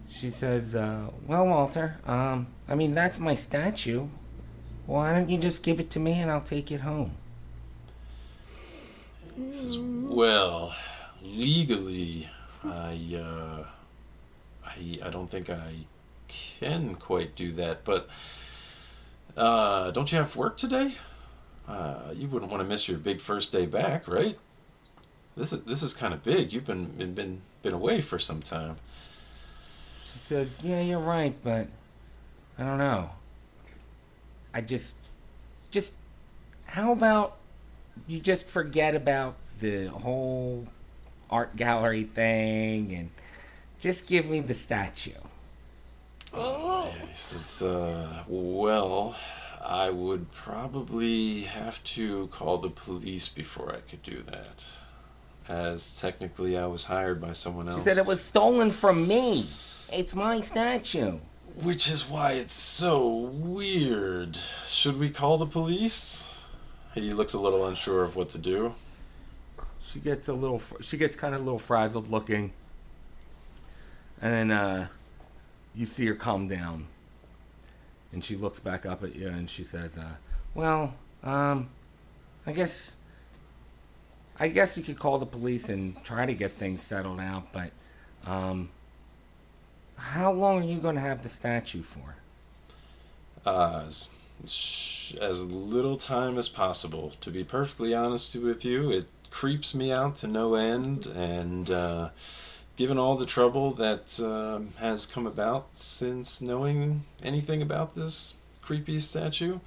She says, well, Walter, that's my statue. Why don't you just give it to me and I'll take it home? He says, well, legally, I don't think I can quite do that, but don't you have work today? You wouldn't want to miss your big first day back, right? This is kind of big. You've been away for some time. She says, yeah, you're right, but I don't know. I just how about you just forget about the whole art gallery thing and just give me the statue. Oh, yeah, he says, well, I would probably have to call the police before I could do that, as technically I was hired by someone else. She said it was stolen from me. It's my statue. Which is why it's so weird. Should we call the police? He looks a little unsure of what to do. She gets kind of a little frazzled looking. And then you see her calm down. And she looks back up at you and she says, I guess you could call the police and try to get things settled out, but how long are you going to have the statue for? As little time as possible. To be perfectly honest with you, it creeps me out to no end, and given all the trouble that has come about since knowing anything about this creepy statue,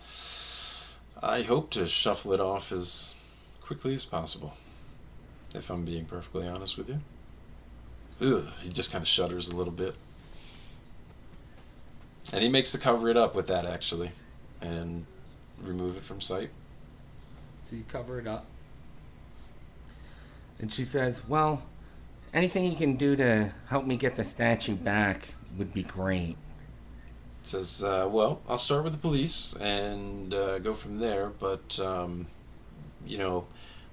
I hope to shuffle it off as quickly as possible, if I'm being perfectly honest with you. Ugh, he just kind of shudders a little bit. And he makes to cover it up with that, actually, and remove it from sight. So you cover it up. And she says, well, anything you can do to help me get the statue back would be great. Says, well, I'll start with the police and go from there, but,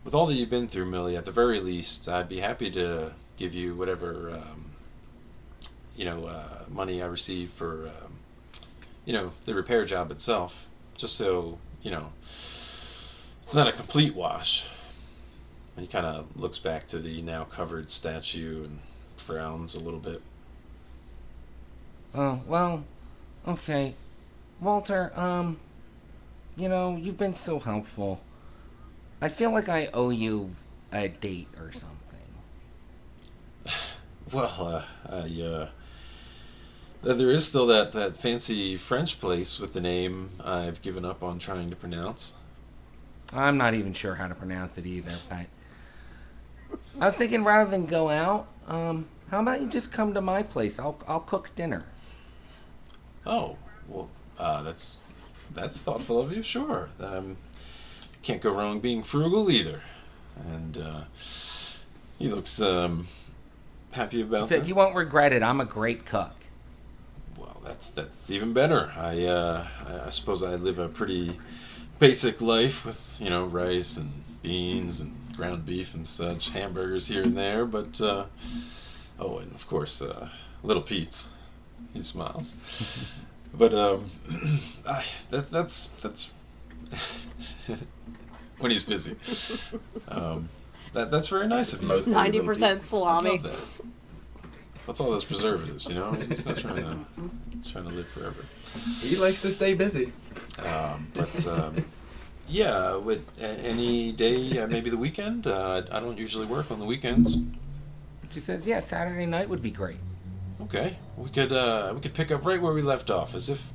with all that you've been through, Millie, at the very least, I'd be happy to give you whatever, money I receive for, the repair job itself, just so it's not a complete wash. And he kind of looks back to the now covered statue and frowns a little bit. Oh, well, okay. Walter, you've been so helpful. I feel like I owe you a date or something. Well, there is still that fancy French place with the name I've given up on trying to pronounce. I'm not even sure how to pronounce it either, but I was thinking rather than go out, how about you just come to my place? I'll cook dinner. Oh, well, that's thoughtful of you. Sure. Can't go wrong being frugal either. And he looks happy about She said, that. "You won't regret it. I'm a great cook." Well, that's even better. I suppose I live a pretty basic life with rice and beans and ground beef and such, hamburgers here and there. But and of course, Little Pete's. He smiles. But that's when he's busy. That's very nice of you. Most 90% I salami. love that. What's all those preservatives? He's not trying to live forever. He likes to stay busy. Yeah, any day, maybe the weekend. I don't usually work on the weekends. She says, "Yeah, Saturday night would be great." Okay, we could pick up right where we left off, as if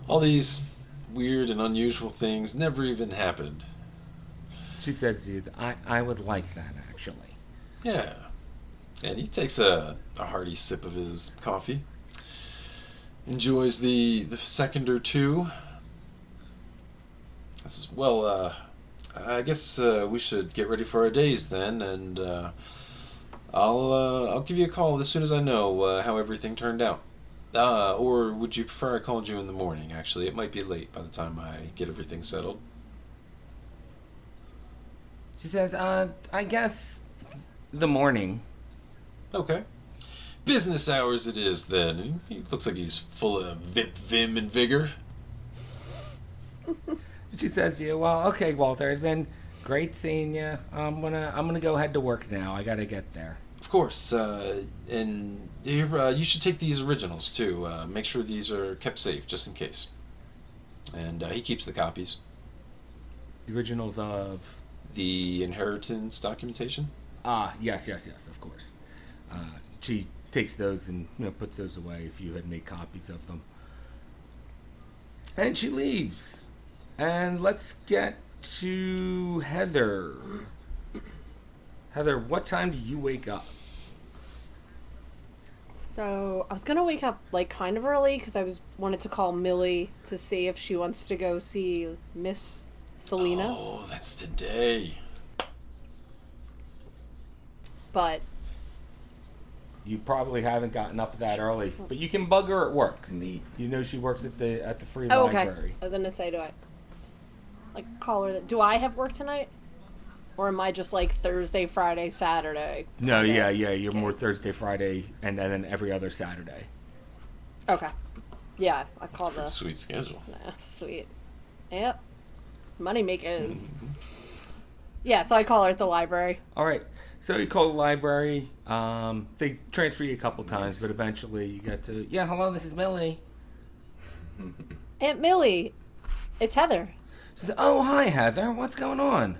all these weird and unusual things never even happened. She says, "Dude, I would like that actually." Yeah, and he takes a hearty sip of his coffee, enjoys the second or two. Says, well, I guess we should get ready for our days then, and I'll give you a call as soon as I know how everything turned out. Or would you prefer I called you in the morning? Actually, it might be late by the time I get everything settled. She says, "I guess the morning." Okay. Business hours it is then. He looks like he's full of vim and vigor. She says to you, "Well, okay, Walter, it's been great seeing you. I'm gonna go head to work now. I gotta get there." Of course, and you should take these originals too. Make sure these are kept safe, just in case. And he keeps the copies. The originals of... The inheritance documentation? Yes, of course. She takes those and puts those away if you had made copies of them. And she leaves. And let's get to Heather. Heather, what time do you wake up? So I was gonna wake up like kind of early because wanted to call Millie to see if she wants to go see Miss Selena. Oh, that's today. But You probably haven't gotten up that early, but you can bug her at work. Neat. She works at the free okay. library. I was gonna say, do I call her? Do I have work tonight, or am I just like Thursday, Friday, Saturday? No, Yeah. you're Okay. more Thursday, Friday, and then every other Saturday. Okay. Yeah, I call the Sweet schedule. sweet. Yep. Money makers. Yeah, so I call her at the library. All right. So you call the library. They transfer you a couple times, but eventually you get to, "Yeah, hello, this is Millie." Aunt Millie, it's Heather. She says, "Oh, hi, Heather. What's going on?"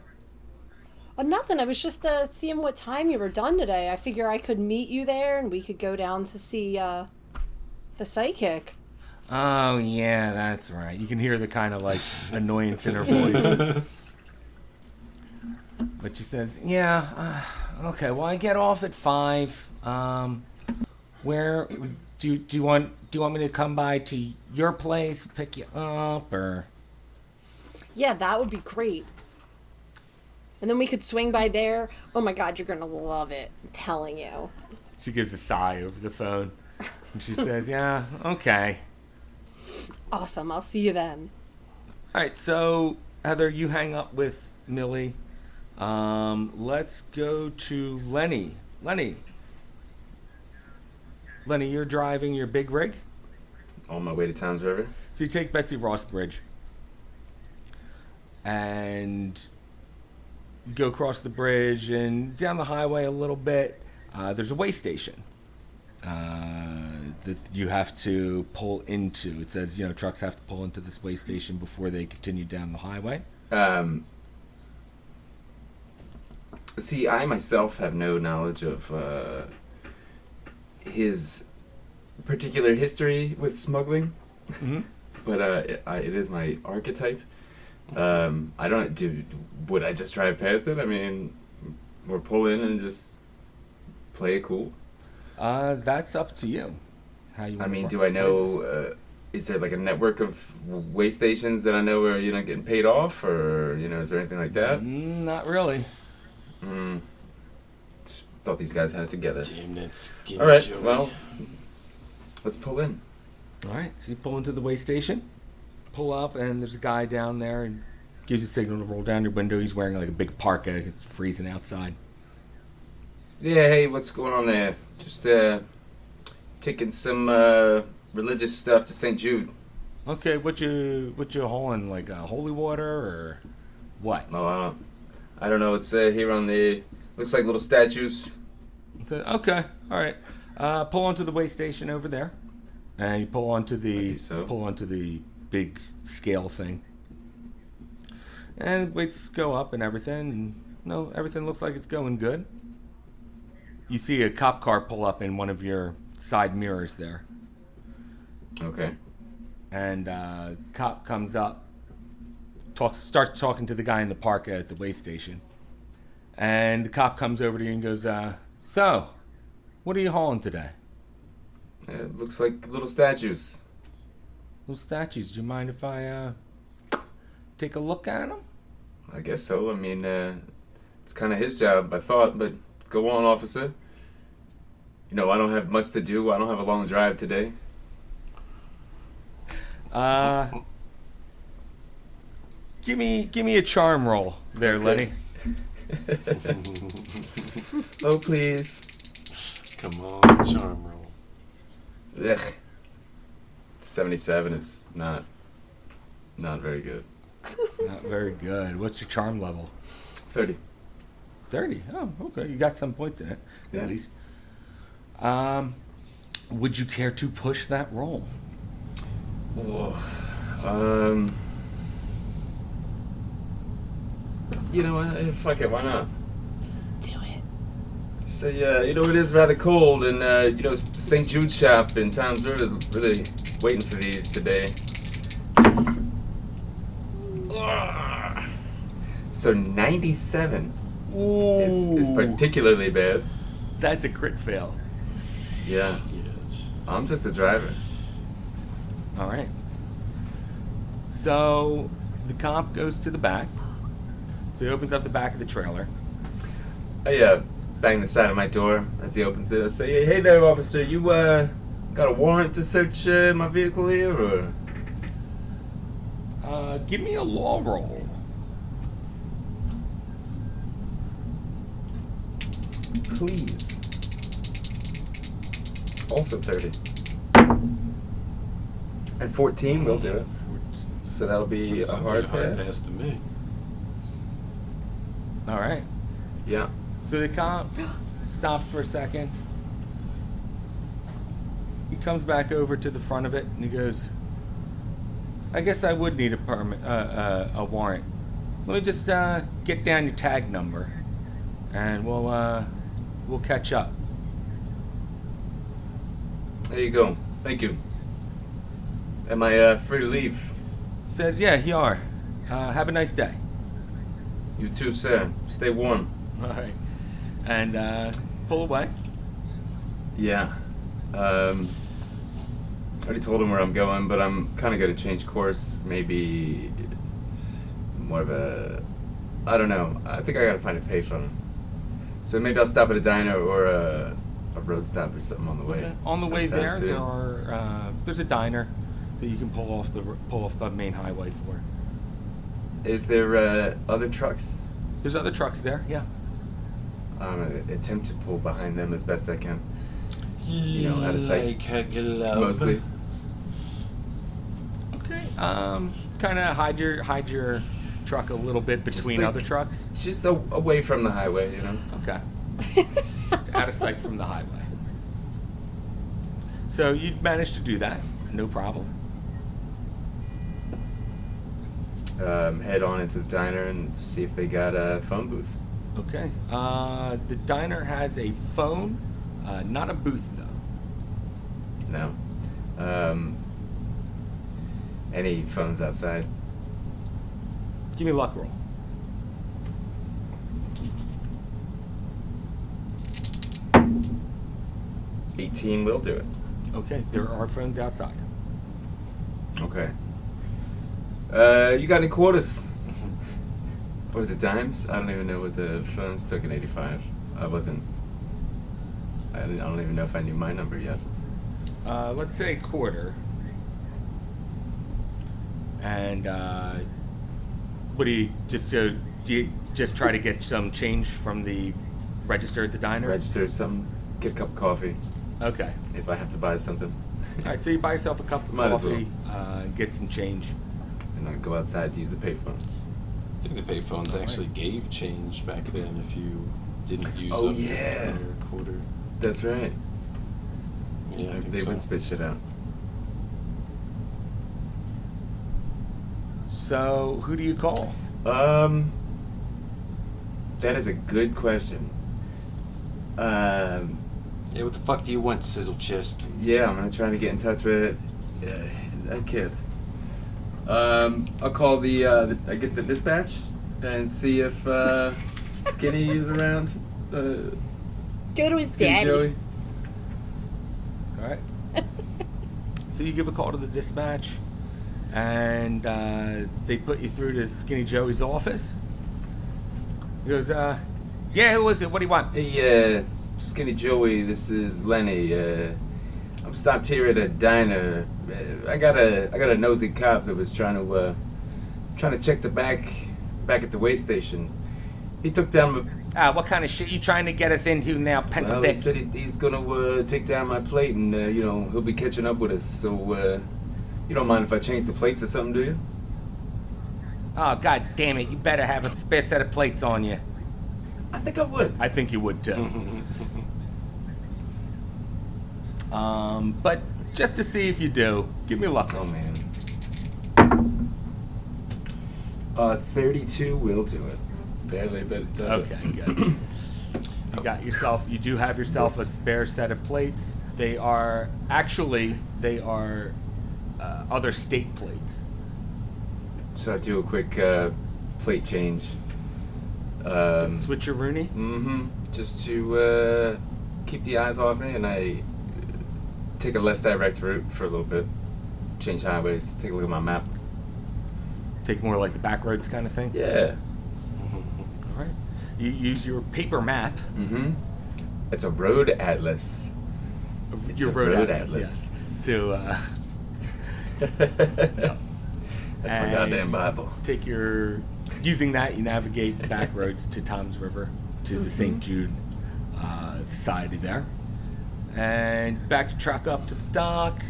Oh, nothing. I was just seeing what time you were done today. I figure I could meet you there and we could go down to see the psychic. Oh, yeah, that's right. You can hear the kind of like annoyance in her voice. But she says, "Yeah, okay. Well, I get off at 5. Where do you want me to come by to your place, pick you up, or?" Yeah, that would be great. And then we could swing by there. Oh my god, you're gonna love it. I'm telling you. She gives a sigh over the phone, and she says, "Yeah, okay." Awesome, I'll see you then. All right, so Heather, you hang up with Millie. Let's go to Lenny. Lenny, you're driving your big rig. On my way to Tom's River. So you take Betsy Ross Bridge. and you go across the bridge and down the highway a little bit. There's a way station that you have to pull into. It says, trucks have to pull into this way station before they continue down the highway. See, I myself have no knowledge of his particular history with smuggling, Mm-hmm. but it is my archetype. I don't would I just drive past it? I mean, or pull in and just play it cool? That's up to you. How you? I mean, wanna do I play this. know? Is there like a network of way stations that I know are getting paid off, or is there anything like that? Not really. Thought these guys had it together. Damn it, skinny All right, Joey. well, let's pull in. All right, so you pull into the way station, pull up, and there's a guy down there and gives you a signal to roll down your window. He's wearing like a big parka. It's freezing outside. Yeah, hey, what's going on there? Just taking some religious stuff to St. Jude. Okay, what you hauling, like holy water or what? Oh, I don't know. It's here on the. Looks like little statues. Okay, all right. Pull onto the way station over there, and you pull onto Maybe so. the big scale thing, and weights go up and everything. And everything looks like it's going good. You see a cop car pull up in one of your side mirrors there, Okay. and cop comes up, starts talking to the guy in the park at the way station. And the cop comes over to you and goes, so, what are you hauling today? It looks like little statues. Little statues. Do you mind if I take a look at them? I guess so. I mean, it's kind of his job, I thought, but go on, officer. I don't have much to do. I don't have a long drive today. Give me a charm roll there, Okay. Lenny. Oh, please. Come on, charm roll. Ugh. 77 is not very good. Not very good. What's your charm level? 30. 30. Oh, okay. You got some points in it, Yeah. at least. Would you care to push that roll? Oh. Fuck it, why not? Do it. So, it is rather cold, and, St. Jude's shop in Times Road is really waiting for these today. Ugh. So 97 is particularly bad. That's a crit fail. Yeah, Yes. I'm just a driver. All right. So the cop goes to the back. So he opens up the back of the trailer. I bang the side of my door as he opens it. I say, hey there, officer, you got a warrant to search my vehicle here, or? Give me a law roll. Please. Also 30. And 14 will do it. So that'll be That a sounds hard like a hard pass. pass to me. All right. Yeah. So the cop stops for a second. He comes back over to the front of it and he goes, I guess I would need a permit, a warrant. Let me just get down your tag number, and we'll catch up. There you go. Thank you. Am I free to leave? Says, yeah, you are. Have a nice day. You too, sir. Stay warm. All right. And pull away. Yeah. I already told him where I'm going, but I'm kind of going to change course. Maybe more of a... I don't know. I think I got to find a payphone. So maybe I'll stop at a diner or a road stop or something on the way. Okay. On the way sometime there, soon. there's a diner that you can pull off the main highway for. Is there other trucks? There's other trucks there, yeah. I'm going to attempt to pull behind them as best I can. Out of sight. Like a glove. Mostly. Okay. Kind of hide your truck a little bit between like- other trucks? Just away from the highway, you know? Okay. Just out of sight from the highway. So you managed to do that. No problem. Head on into the diner and see if they got a phone booth. Okay. The diner has a phone, not a booth though. No. Any phones outside? Give me a luck roll. $18 will do it. Okay, there are phones outside. Okay. You got any quarters? Or was it dimes? I don't even know what the phones took in '85. I don't even know if I knew my number yet. Let's say quarter. And what do you just do? You just try to get some change from the register at the diner? Register some, get a cup of coffee Okay. if I have to buy something. All right, so you buy yourself a cup of Might as coffee, get some change. And I go outside to use the payphone. I think the payphones actually gave change back then if you didn't use Oh, up yeah. your quarter. That's right. Yeah, I think They so. would spit shit out. So who do you call? That is a good question. Yeah, what the fuck do you want, Sizzle Chest? Yeah, I'm gonna try to get in touch with that kid. I'll call the I guess the dispatch and see if Skinny is around. Go to his Skinny daddy. Joey. All right. So you give a call to the dispatch, and they put you through to Skinny Joey's office. He goes, yeah, who is it? What do you want? Hey, Skinny Joey, this is Lenny. I'm stopped here at a diner. I got a nosy cop that was trying to check the back at the way station. He took down my. What kind of shit you trying to get us into now, pencil Well, he dick? said he's gonna take down my plate, and he'll be catching up with us. So you don't mind if I change the plates or something, do you? Oh, god damn it. You better have a spare set of plates on you. I think I would. I think you would too. But just to see if you do, give me a luck. Oh man. 32 will do it. Barely, but it does. Okay, good. So you do have yourself a spare set of plates. They are other state plates. So I do a quick plate change. Switcheroony? Mm-hmm. Just to keep the eyes off me, and I take a less direct route for a little bit. Change highways. Take a look at my map. Take more like the back roads kind of thing? Yeah. All right. You use your paper map. Mm-hmm. It's a road atlas. It's Your a road atlas. Yeah, to That's my goddamn Bible. Using that, you navigate the back roads to Tom's River, to the St. Jude Society there. And back your truck up to the dock.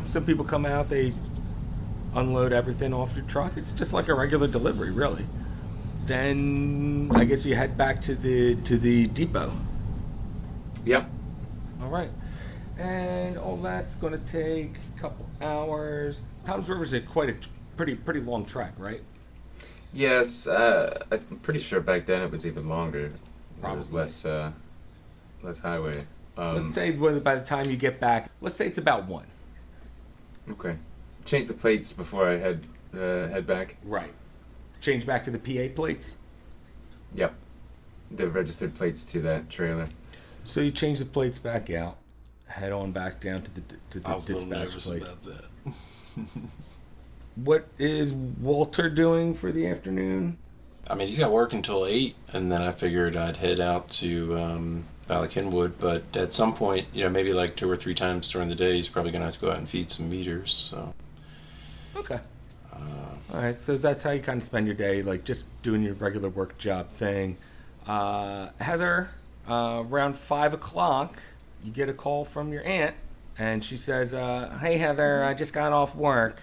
Some people come out, they unload everything off your truck. It's just like a regular delivery, really. Then I guess you head back to the depot. Yep. All right. And all that's going to take a couple hours. Tom's River's quite a pretty long trek, right? Yes, I'm pretty sure back then it was even longer. There was Probably. less highway. Let's say by the time you get back, let's say it's about 1. Okay. Change the plates before I head back. Right. Change back to the PA plates. Yep. The registered plates to that trailer. So you change the plates back out. Head on back down to the I was a little dispatch nervous place. about that. What is Walter doing for the afternoon? I mean, he's got work until 8, and then I figured I'd head out to Valley Kenwood, but at some point, maybe like 2 or 3 times during the day, he's probably going to have to go out and feed some meters, so. Okay. All right, so that's how you kind of spend your day, like just doing your regular work job thing. Heather, around 5 o'clock, you get a call from your aunt, and she says, "Hey Heather, I just got off work."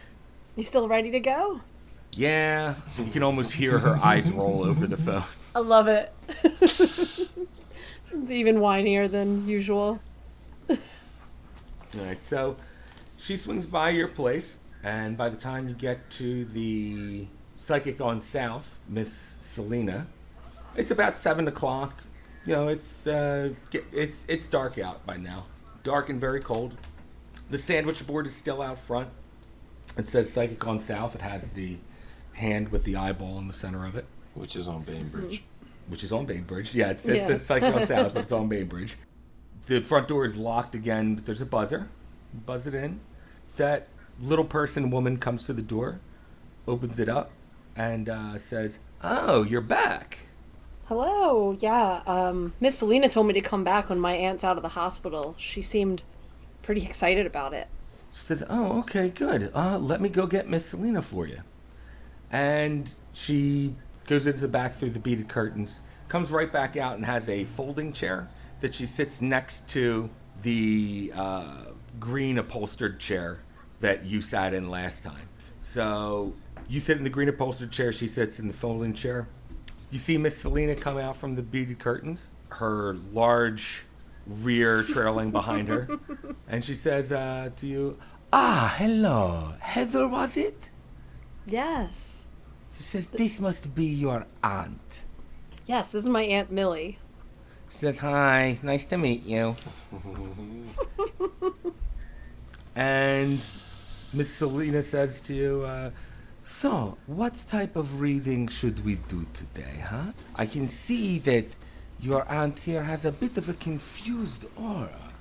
You still ready to go? Yeah, you can almost hear her eyes roll over the phone. I love it. It's even whinier than usual. All right, so she swings by your place, and by the time you get to the psychic on South, Miss Selena, it's about 7 o'clock. You know, it's dark out by now, dark and very cold. The sandwich board is still out front. It says psychic on South. It has the hand with the eyeball in the center of it, Which is on Bainbridge. which is on Bainbridge. Yeah, it says psychic on South, but it's on Bainbridge. The front door is locked again, but there's a buzzer. You buzz it in. That little woman comes to the door, opens it up, and says, "Oh, you're back." Hello, yeah. Miss Selena told me to come back when my aunt's out of the hospital. She seemed pretty excited about it. She says, "Oh, okay, good. Let me go get Miss Selena for you." And she goes into the back through the beaded curtains, comes right back out and has a folding chair that she sits next to the green upholstered chair that you sat in last time. So you sit in the green upholstered chair, she sits in the folding chair. You see Miss Selena come out from the beaded curtains, her large rear trailing behind her. And she says to you, hello. Heather, was it? Yes. She says, this must be your aunt. Yes, this is my Aunt Millie. She says, hi, nice to meet you. And Miss Selena says to you, so, what type of reading should we do today, huh? I can see that your aunt here has a bit of a confused aura.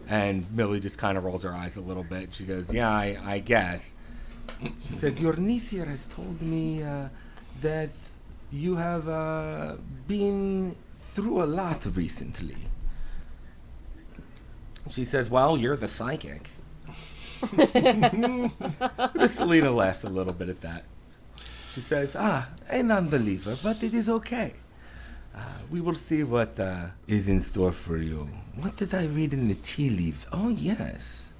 And Millie just kind of rolls her eyes a little bit. She goes, yeah, I guess. She says, your niece here has told me that you have been through a lot recently. She says, well, you're the psychic. Miss Selena laughs a little bit at that. She says, an unbeliever, but it is okay. We will see what is in store for you. What did I read in the tea leaves? Oh, yes.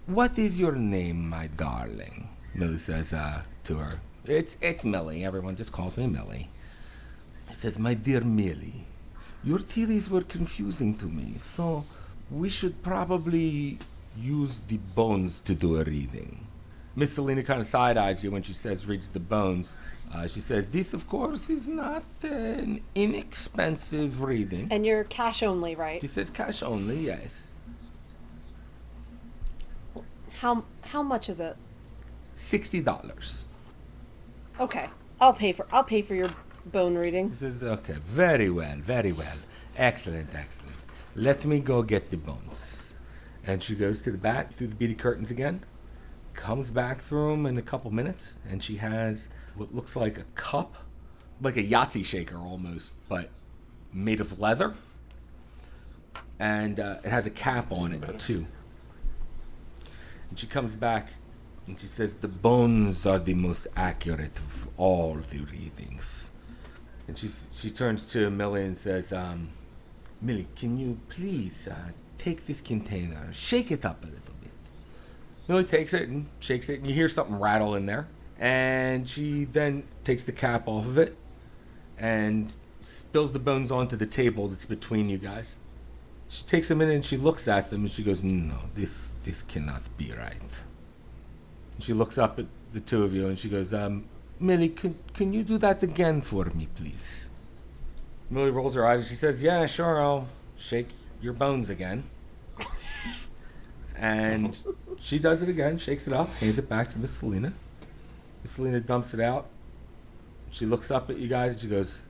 What is your name, my darling? Millie says to her. It's Millie. Everyone just calls me Millie. She says, my dear Millie, your tea leaves were confusing to me, so we should probably use the bones to do a reading. Miss Selena kind of side-eyes you when she says reads the bones. She says, this, of course, is not an inexpensive reading. And you're cash only, right? She says cash only, yes. How much is it? $60. Okay. I'll pay for your bone reading. She says, okay, very well, very well. Excellent, excellent. Let me go get the bones. And she goes to the back, through the beaded curtains again, comes back through them in a couple minutes, and she has what looks like a cup, like a Yahtzee shaker almost, but made of leather. And it has a cap on it, too. And she comes back, and she says, the bones are the most accurate of all the readings. And she turns to Millie and says, Millie, can you please take this container, shake it up a little bit. Millie takes it and shakes it, and you hear something rattle in there. And she then takes the cap off of it and spills the bones onto the table that's between you guys. She takes a minute and she looks at them and she goes, no, this cannot be right. And she looks up at the two of you and she goes, Millie, can you do that again for me, please? Millie rolls her eyes and she says, yeah, sure, I'll shake your bones again. And she does it again, shakes it up, hands it back to Miss Selena. Miss Selena dumps it out. She looks up at you guys and she goes,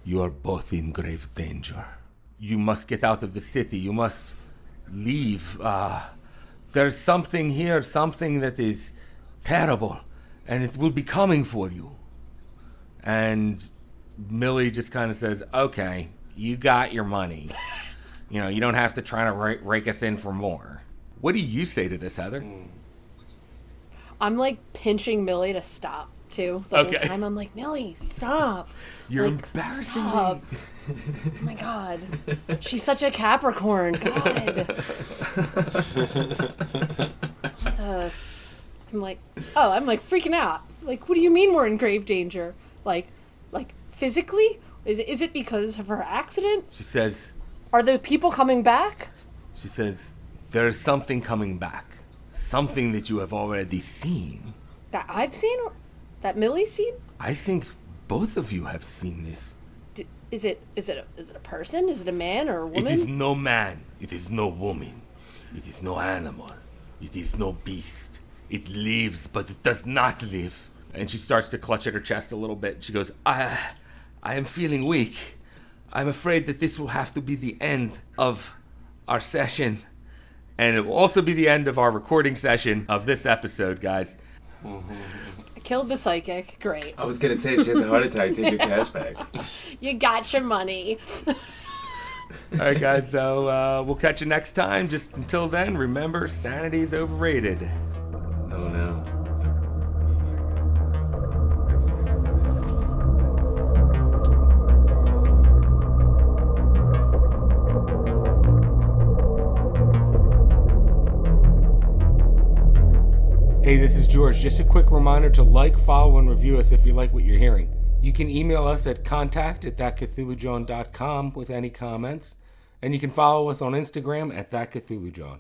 you are both in grave danger. You must get out of the city. You must leave. There's something here, something that is terrible, and it will be coming for you. And Millie just kind of says, okay, you got your money. You know, you don't have to try to rake us in for more. What do you say to this, Heather? I'm like pinching Millie to stop too. The whole time I'm like, Millie, stop. You're like, embarrassing stop. me. Oh my god. She's such a Capricorn. God. Jesus. I'm like, freaking out. Like, what do you mean we're in grave danger? Like physically? Is it because of her accident? She says, Are the people coming back? there is something coming back. Something that you have already seen. That I've seen? Or that Millie's seen? I think both of you have seen this. Is it a person? Is it a man or a woman? It is no man. It is no woman. It is no animal. It is no beast. It lives, but it does not live. And she starts to clutch at her chest a little bit. She goes, I am feeling weak. I'm afraid that this will have to be the end of our session. And it will also be the end of our recording session of this episode, guys. I killed the psychic. Great. I was gonna say, if she has a heart attack, take your cash back. You got your money. All right, guys, so we'll catch you next time. Just until then, remember, sanity is overrated. Oh no. Hey, this is George. Just a quick reminder to like, follow, and review us if you like what you're hearing. You can email us at contact@thatcthulhujohn.com with any comments, and you can follow us on Instagram at thatcthulhujohn.